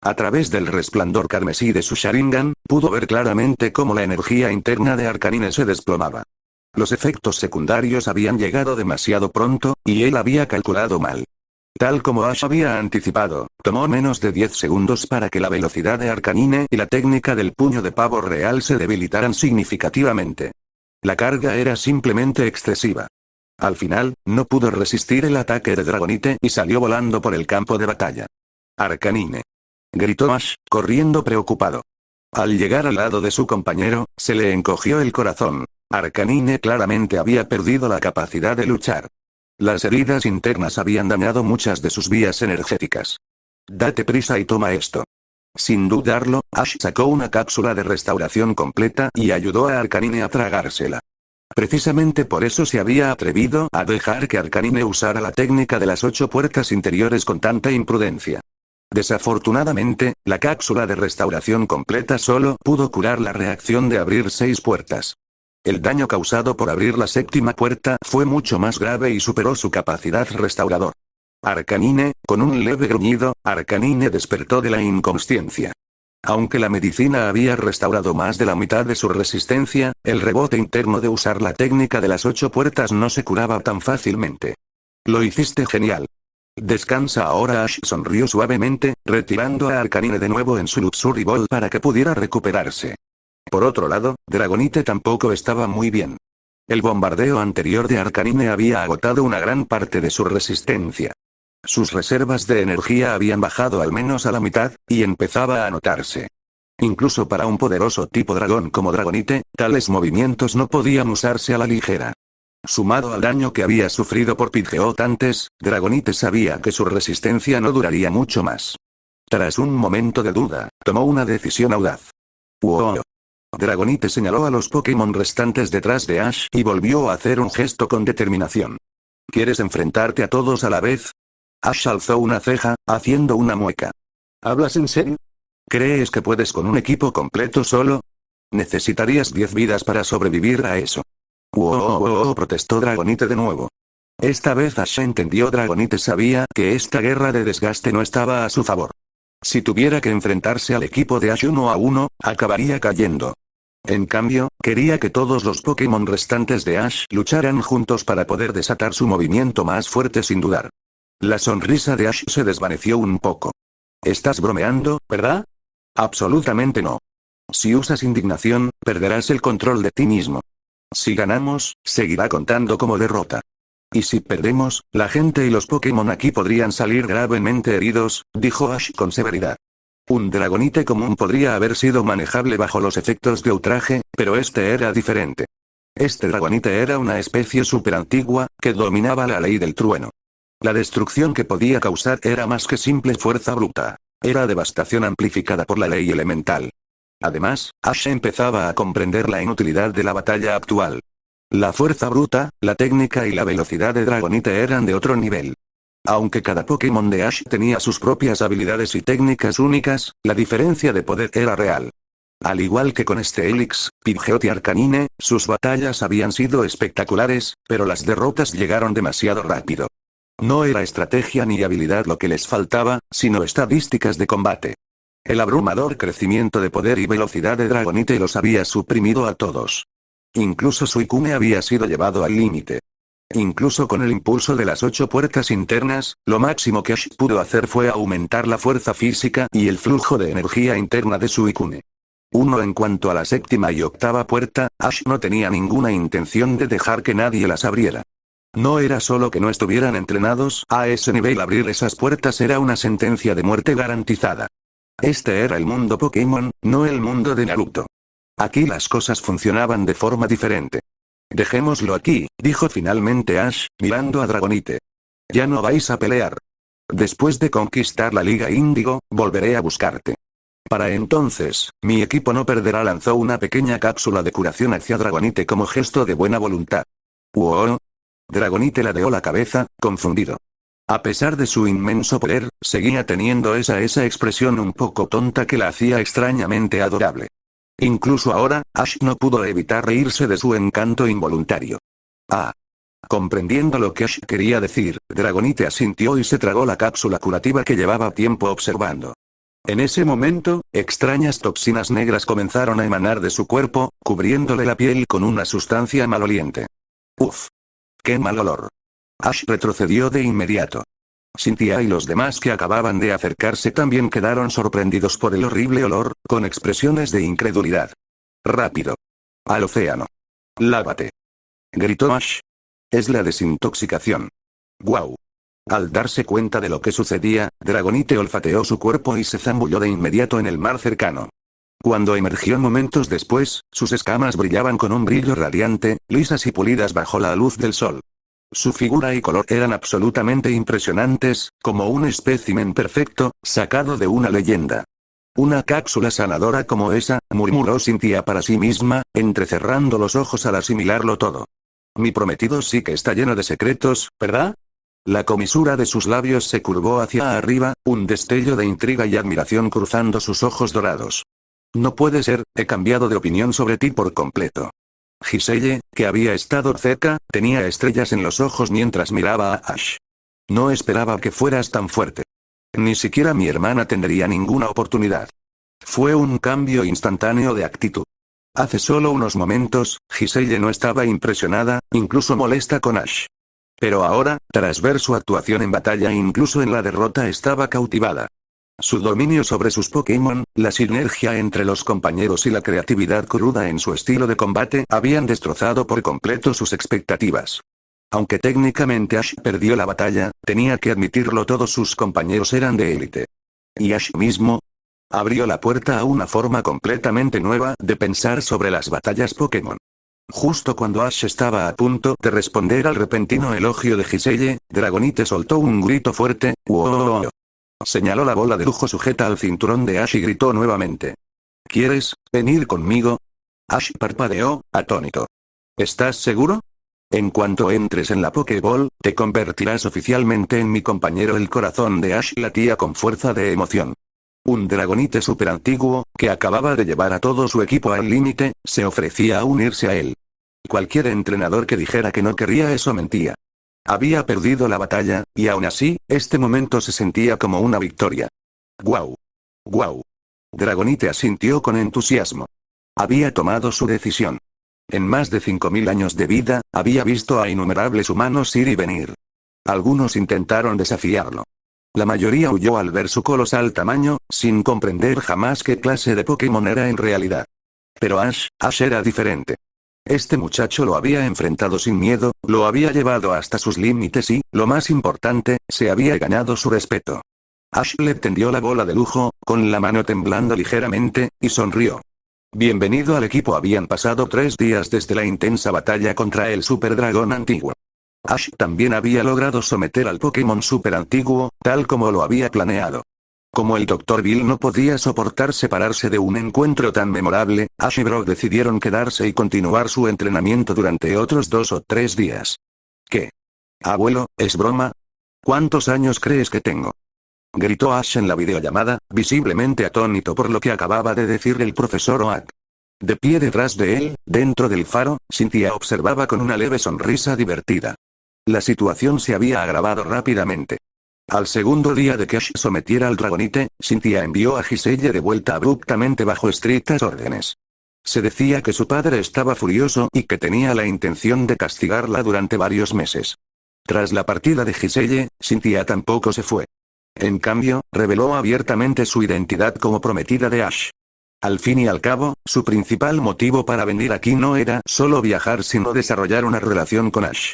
A través del resplandor carmesí de su Sharingan, pudo ver claramente cómo la energía interna de Arcanine se desplomaba. Los efectos secundarios habían llegado demasiado pronto, y él había calculado mal. Tal como Ash había anticipado, tomó menos de 10 segundos para que la velocidad de Arcanine y la técnica del puño de pavo real se debilitaran significativamente. La carga era simplemente excesiva. Al final, no pudo resistir el ataque de Dragonite y salió volando por el campo de batalla. Arcanine. Gritó Ash, corriendo preocupado. Al llegar al lado de su compañero, se le encogió el corazón. Arcanine claramente había perdido la capacidad de luchar. Las heridas internas habían dañado muchas de sus vías energéticas. Date prisa y toma esto. Sin dudarlo, Ash sacó una cápsula de restauración completa y ayudó a Arcanine a tragársela. Precisamente por eso se había atrevido a dejar que Arcanine usara la técnica de las 8 puertas interiores con tanta imprudencia. Desafortunadamente, la cápsula de restauración completa solo pudo curar la reacción de abrir 6 puertas. El daño causado por abrir la 7ª puerta fue mucho más grave y superó su capacidad restaurador. Arcanine, con un leve gruñido, Arcanine despertó de la inconsciencia. Aunque la medicina había restaurado más de la mitad de su resistencia, el rebote interno de usar la técnica de las 8 puertas no se curaba tan fácilmente. Lo hiciste genial. Descansa ahora. Ash sonrió suavemente, retirando a Arcanine de nuevo en su Luxury Ball para que pudiera recuperarse. Por otro lado, Dragonite tampoco estaba muy bien. El bombardeo anterior de Arcanine había agotado una gran parte de su resistencia. Sus reservas de energía habían bajado al menos a la mitad, y empezaba a notarse. Incluso para un poderoso tipo dragón como Dragonite, tales movimientos no podían usarse a la ligera. Sumado al daño que había sufrido por Pidgeot antes, Dragonite sabía que su resistencia no duraría mucho más. Tras un momento de duda, tomó una decisión audaz. ¡Wow! Dragonite señaló a los Pokémon restantes detrás de Ash y volvió a hacer un gesto con determinación. ¿Quieres enfrentarte a todos a la vez? Ash alzó una ceja, haciendo una mueca. ¿Hablas en serio? ¿Crees que puedes con un equipo completo solo? Necesitarías 10 vidas para sobrevivir a eso. ¡Wow! Protestó Dragonite de nuevo. Esta vez Ash entendió. Dragonite sabía que esta guerra de desgaste no estaba a su favor. Si tuviera que enfrentarse al equipo de Ash 1 a 1, acabaría cayendo. En cambio, quería que todos los Pokémon restantes de Ash lucharan juntos para poder desatar su movimiento más fuerte sin dudar. La sonrisa de Ash se desvaneció un poco. ¿Estás bromeando, verdad? Absolutamente no. Si usas indignación, perderás el control de ti mismo. Si ganamos, seguirá contando como derrota. Y si perdemos, la gente y los Pokémon aquí podrían salir gravemente heridos, dijo Ash con severidad. Un Dragonite común podría haber sido manejable bajo los efectos de ultraje, pero este era diferente. Este Dragonite era una especie superantigua, que dominaba la ley del trueno. La destrucción que podía causar era más que simple fuerza bruta. Era devastación amplificada por la ley elemental. Además, Ash empezaba a comprender la inutilidad de la batalla actual. La fuerza bruta, la técnica y la velocidad de Dragonite eran de otro nivel. Aunque cada Pokémon de Ash tenía sus propias habilidades y técnicas únicas, la diferencia de poder era real. Al igual que con Steelix, Pidgeot y Arcanine, sus batallas habían sido espectaculares, pero las derrotas llegaron demasiado rápido. No era estrategia ni habilidad lo que les faltaba, sino estadísticas de combate. El abrumador crecimiento de poder y velocidad de Dragonite los había suprimido a todos. Incluso Suicune había sido llevado al límite. Incluso con el impulso de las 8 puertas internas, lo máximo que Ash pudo hacer fue aumentar la fuerza física y el flujo de energía interna de Suicune. En cuanto a la 7ª y 8ª puerta, Ash no tenía ninguna intención de dejar que nadie las abriera. No era solo que no estuvieran entrenados, a ese nivel abrir esas puertas era una sentencia de muerte garantizada. Este era el mundo Pokémon, no el mundo de Naruto. Aquí las cosas funcionaban de forma diferente. Dejémoslo aquí, dijo finalmente Ash, mirando a Dragonite. Ya no vais a pelear. Después de conquistar la Liga Índigo, volveré a buscarte. Para entonces, mi equipo no perderá. Lanzó una pequeña cápsula de curación hacia Dragonite como gesto de buena voluntad. ¡Wow! Dragonite ladeó la cabeza, confundido. A pesar de su inmenso poder, seguía teniendo esa expresión un poco tonta que la hacía extrañamente adorable. Incluso ahora, Ash no pudo evitar reírse de su encanto involuntario. Ah. Comprendiendo lo que Ash quería decir, Dragonite asintió y se tragó la cápsula curativa que llevaba tiempo observando. En ese momento, extrañas toxinas negras comenzaron a emanar de su cuerpo, cubriéndole la piel con una sustancia maloliente. ¡Uf! ¡Qué mal olor! Ash retrocedió de inmediato. Cynthia y los demás que acababan de acercarse también quedaron sorprendidos por el horrible olor, con expresiones de incredulidad. ¡Rápido! ¡Al océano! ¡Lávate!, gritó Ash. Es la desintoxicación. ¡Guau! Al darse cuenta de lo que sucedía, Dragonite olfateó su cuerpo y se zambulló de inmediato en el mar cercano. Cuando emergió momentos después, sus escamas brillaban con un brillo radiante, lisas y pulidas bajo la luz del sol. Su figura y color eran absolutamente impresionantes, como un espécimen perfecto, sacado de una leyenda. Una cápsula sanadora como esa, murmuró Cynthia para sí misma, entrecerrando los ojos al asimilarlo todo. Mi prometido sí que está lleno de secretos, ¿verdad? La comisura de sus labios se curvó hacia arriba, un destello de intriga y admiración cruzando sus ojos dorados. No puede ser, he cambiado de opinión sobre ti por completo. Giselle, que había estado cerca, tenía estrellas en los ojos mientras miraba a Ash. No esperaba que fueras tan fuerte. Ni siquiera mi hermana tendría ninguna oportunidad. Fue un cambio instantáneo de actitud. Hace solo unos momentos, Giselle no estaba impresionada, incluso molesta con Ash. Pero ahora, tras ver su actuación en batalla e incluso en la derrota, estaba cautivada. Su dominio sobre sus Pokémon, la sinergia entre los compañeros y la creatividad cruda en su estilo de combate habían destrozado por completo sus expectativas. Aunque técnicamente Ash perdió la batalla, tenía que admitirlo, todos sus compañeros eran de élite. Y Ash mismo abrió la puerta a una forma completamente nueva de pensar sobre las batallas Pokémon. Justo cuando Ash estaba a punto de responder al repentino elogio de Giselle, Dragonite soltó un grito fuerte. ¡Wow! Señaló la bola de lujo sujeta al cinturón de Ash y gritó nuevamente. ¿Quieres venir conmigo? Ash parpadeó, atónito. ¿Estás seguro? En cuanto entres en la Pokéball, te convertirás oficialmente en mi compañero. El corazón de Ash latía con fuerza de emoción. Un Dragonite súper antiguo, que acababa de llevar a todo su equipo al límite, se ofrecía a unirse a él. Cualquier entrenador que dijera que no querría eso mentía. Había perdido la batalla, y aún así, este momento se sentía como una victoria. ¡Guau! ¡Guau! Dragonite asintió con entusiasmo. Había tomado su decisión. En más de 5000 años de vida, había visto a innumerables humanos ir y venir. Algunos intentaron desafiarlo. La mayoría huyó al ver su colosal tamaño, sin comprender jamás qué clase de Pokémon era en realidad. Pero Ash era diferente. Este muchacho lo había enfrentado sin miedo, lo había llevado hasta sus límites y, lo más importante, se había ganado su respeto. Ash le tendió la bola de lujo, con la mano temblando ligeramente, y sonrió. Bienvenido al equipo. Habían pasado 3 días desde la intensa batalla contra el Super Dragón antiguo. Ash también había logrado someter al Pokémon Super antiguo, tal como lo había planeado. Como el Dr. Bill no podía soportar separarse de un encuentro tan memorable, Ash y Brock decidieron quedarse y continuar su entrenamiento durante otros 2 o 3 días. ¿Qué? Abuelo, ¿es broma? ¿Cuántos años crees que tengo? Gritó Ash en la videollamada, visiblemente atónito por lo que acababa de decir el profesor Oak. De pie detrás de él, dentro del faro, Cynthia observaba con una leve sonrisa divertida. La situación se había agravado rápidamente. Al segundo día de que Ash sometiera al Dragonite, Cynthia envió a Giselle de vuelta abruptamente bajo estrictas órdenes. Se decía que su padre estaba furioso y que tenía la intención de castigarla durante varios meses. Tras la partida de Giselle, Cynthia tampoco se fue. En cambio, reveló abiertamente su identidad como prometida de Ash. Al fin y al cabo, su principal motivo para venir aquí no era solo viajar sino desarrollar una relación con Ash.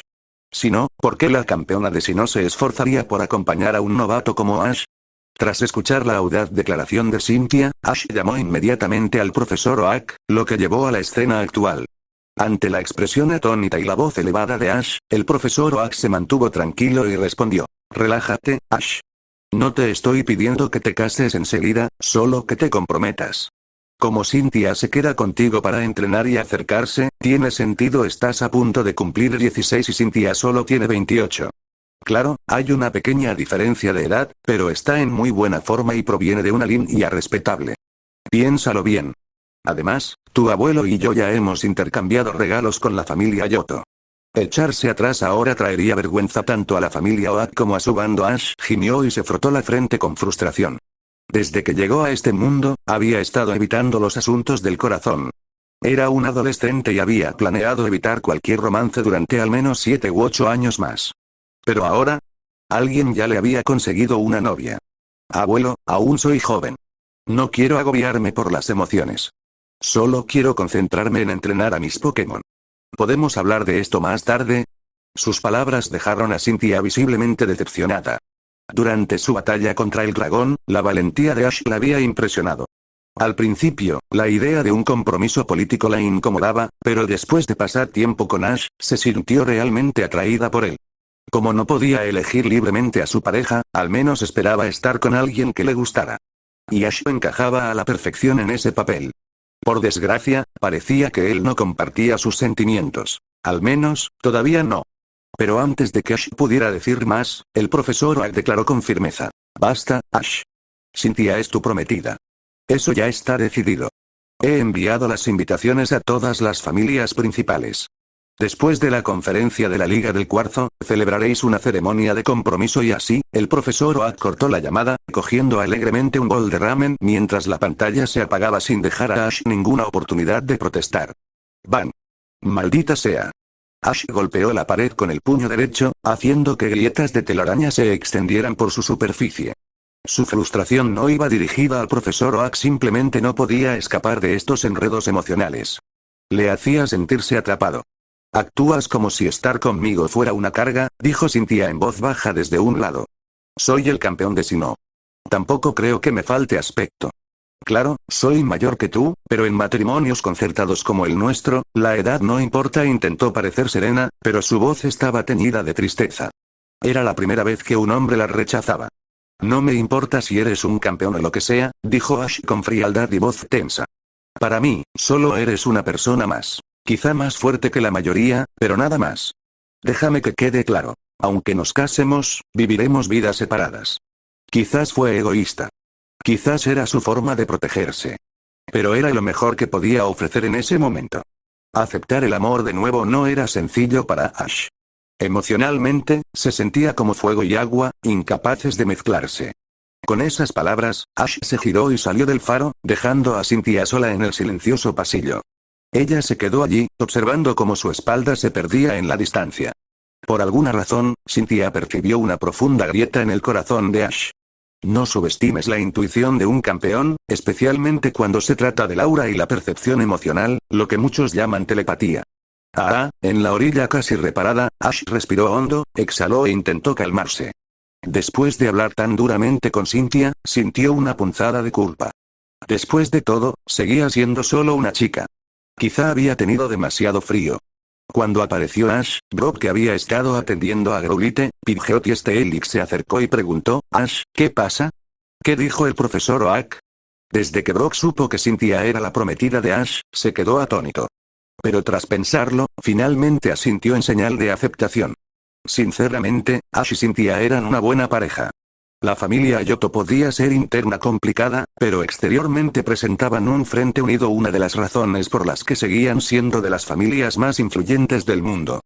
Si no, ¿por qué la campeona de Sinnoh se esforzaría por acompañar a un novato como Ash? Tras escuchar la audaz declaración de Cynthia, Ash llamó inmediatamente al profesor Oak, lo que llevó a la escena actual. Ante la expresión atónita y la voz elevada de Ash, el profesor Oak se mantuvo tranquilo y respondió. Relájate, Ash. No te estoy pidiendo que te cases enseguida, solo que te comprometas. Como Cynthia se queda contigo para entrenar y acercarse, tiene sentido. Estás a punto de cumplir 16 y Cynthia solo tiene 28. Claro, hay una pequeña diferencia de edad, pero está en muy buena forma y proviene de una línea respetable. Piénsalo bien. Además, tu abuelo y yo ya hemos intercambiado regalos con la familia Yoto. Echarse atrás ahora traería vergüenza tanto a la familia Oak como a su bando. Ash gimió y se frotó la frente con frustración. Desde que llegó a este mundo, había estado evitando los asuntos del corazón. Era un adolescente y había planeado evitar cualquier romance durante al menos 7 u 8 años más. Pero ahora, alguien ya le había conseguido una novia. Abuelo, aún soy joven. No quiero agobiarme por las emociones. Solo quiero concentrarme en entrenar a mis Pokémon. ¿Podemos hablar de esto más tarde? Sus palabras dejaron a Cynthia visiblemente decepcionada. Durante su batalla contra el dragón, la valentía de Ash la había impresionado. Al principio, la idea de un compromiso político la incomodaba, pero después de pasar tiempo con Ash, se sintió realmente atraída por él. Como no podía elegir libremente a su pareja, al menos esperaba estar con alguien que le gustara. Y Ash encajaba a la perfección en ese papel. Por desgracia, parecía que él no compartía sus sentimientos. Al menos, todavía no. Pero antes de que Ash pudiera decir más, el profesor Oak declaró con firmeza. Basta, Ash. Cynthia es tu prometida. Eso ya está decidido. He enviado las invitaciones a todas las familias principales. Después de la conferencia de la Liga del Cuarzo, celebraréis una ceremonia de compromiso y así, el profesor Oak cortó la llamada, cogiendo alegremente un bol de ramen mientras la pantalla se apagaba sin dejar a Ash ninguna oportunidad de protestar. ¡Van! ¡Maldita sea! Ash golpeó la pared con el puño derecho, haciendo que grietas de telaraña se extendieran por su superficie. Su frustración no iba dirigida al profesor Oak, simplemente no podía escapar de estos enredos emocionales. Le hacía sentirse atrapado. Actúas como si estar conmigo fuera una carga, dijo Cynthia en voz baja desde un lado. Soy el campeón de Sinnoh. Tampoco creo que me falte aspecto. Claro, soy mayor que tú, pero en matrimonios concertados como el nuestro, la edad no importa. Intentó parecer serena, pero su voz estaba teñida de tristeza. Era la primera vez que un hombre la rechazaba. No me importa si eres un campeón o lo que sea, dijo Ash con frialdad y voz tensa. Para mí, solo eres una persona más. Quizá más fuerte que la mayoría, pero nada más. Déjame que quede claro. Aunque nos casemos, viviremos vidas separadas. Quizás fue egoísta. Quizás era su forma de protegerse. Pero era lo mejor que podía ofrecer en ese momento. Aceptar el amor de nuevo no era sencillo para Ash. Emocionalmente, se sentía como fuego y agua, incapaces de mezclarse. Con esas palabras, Ash se giró y salió del faro, dejando a Cynthia sola en el silencioso pasillo. Ella se quedó allí, observando cómo su espalda se perdía en la distancia. Por alguna razón, Cynthia percibió una profunda grieta en el corazón de Ash. No subestimes la intuición de un campeón, especialmente cuando se trata del aura y la percepción emocional, lo que muchos llaman telepatía. En la orilla casi reparada, Ash respiró hondo, exhaló e intentó calmarse. Después de hablar tan duramente con Cynthia, sintió una punzada de culpa. Después de todo, seguía siendo solo una chica. Quizá había tenido demasiado frío. Cuando apareció Ash, Brock, que había estado atendiendo a Growlithe, Pidgeot y Steelix, se acercó y preguntó, Ash, ¿qué pasa? ¿Qué dijo el profesor Oak? Desde que Brock supo que Cynthia era la prometida de Ash, se quedó atónito. Pero tras pensarlo, finalmente asintió en señal de aceptación. Sinceramente, Ash y Cynthia eran una buena pareja. La familia Yoto podía ser interna complicada, pero exteriormente presentaban un frente unido, una de las razones por las que seguían siendo de las familias más influyentes del mundo.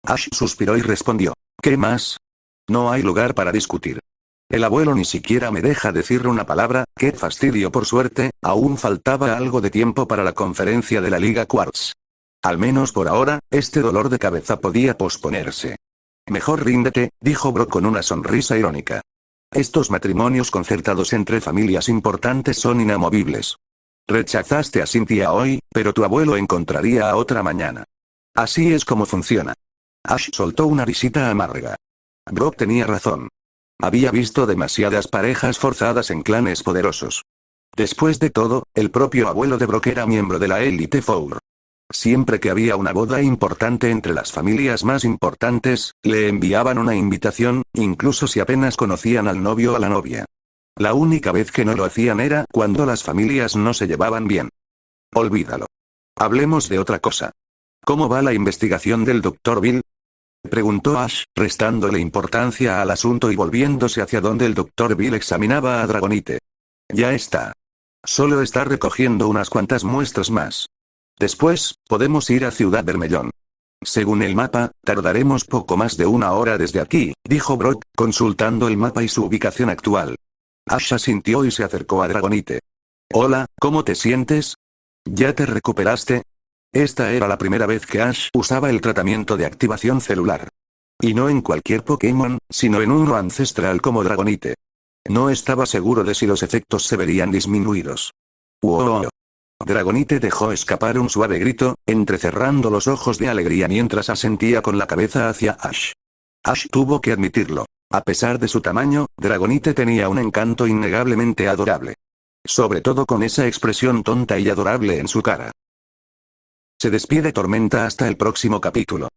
Ash suspiró y respondió, ¿qué más? No hay lugar para discutir. El abuelo ni siquiera me deja decir una palabra, qué fastidio. Por suerte, aún faltaba algo de tiempo para la conferencia de la Liga Quartz. Al menos por ahora, este dolor de cabeza podía posponerse. Mejor ríndete, dijo Brock con una sonrisa irónica. Estos matrimonios concertados entre familias importantes son inamovibles. Rechazaste a Cynthia hoy, pero tu abuelo encontraría a otra mañana. Así es como funciona. Ash soltó una risita amarga. Brock tenía razón. Había visto demasiadas parejas forzadas en clanes poderosos. Después de todo, el propio abuelo de Brock era miembro de la élite Four. Siempre que había una boda importante entre las familias más importantes, le enviaban una invitación, incluso si apenas conocían al novio o a la novia. La única vez que no lo hacían era cuando las familias no se llevaban bien. Olvídalo. Hablemos de otra cosa. ¿Cómo va la investigación del Dr. Bill? Preguntó Ash, restándole importancia al asunto y volviéndose hacia donde el Dr. Bill examinaba a Dragonite. Ya está. Solo está recogiendo unas cuantas muestras más. Después, podemos ir a Ciudad Vermellón. Según el mapa, tardaremos poco más de 1 hora desde aquí, dijo Brock, consultando el mapa y su ubicación actual. Ash asintió y se acercó a Dragonite. Hola, ¿cómo te sientes? ¿Ya te recuperaste? Esta era la primera vez que Ash usaba el tratamiento de activación celular. Y no en cualquier Pokémon, sino en uno ancestral como Dragonite. No estaba seguro de si los efectos se verían disminuidos. ¡Wow! Dragonite dejó escapar un suave grito, entrecerrando los ojos de alegría mientras asentía con la cabeza hacia Ash. Ash tuvo que admitirlo. A pesar de su tamaño, Dragonite tenía un encanto innegablemente adorable. Sobre todo con esa expresión tonta y adorable en su cara. Se despide Tormenta hasta el próximo capítulo.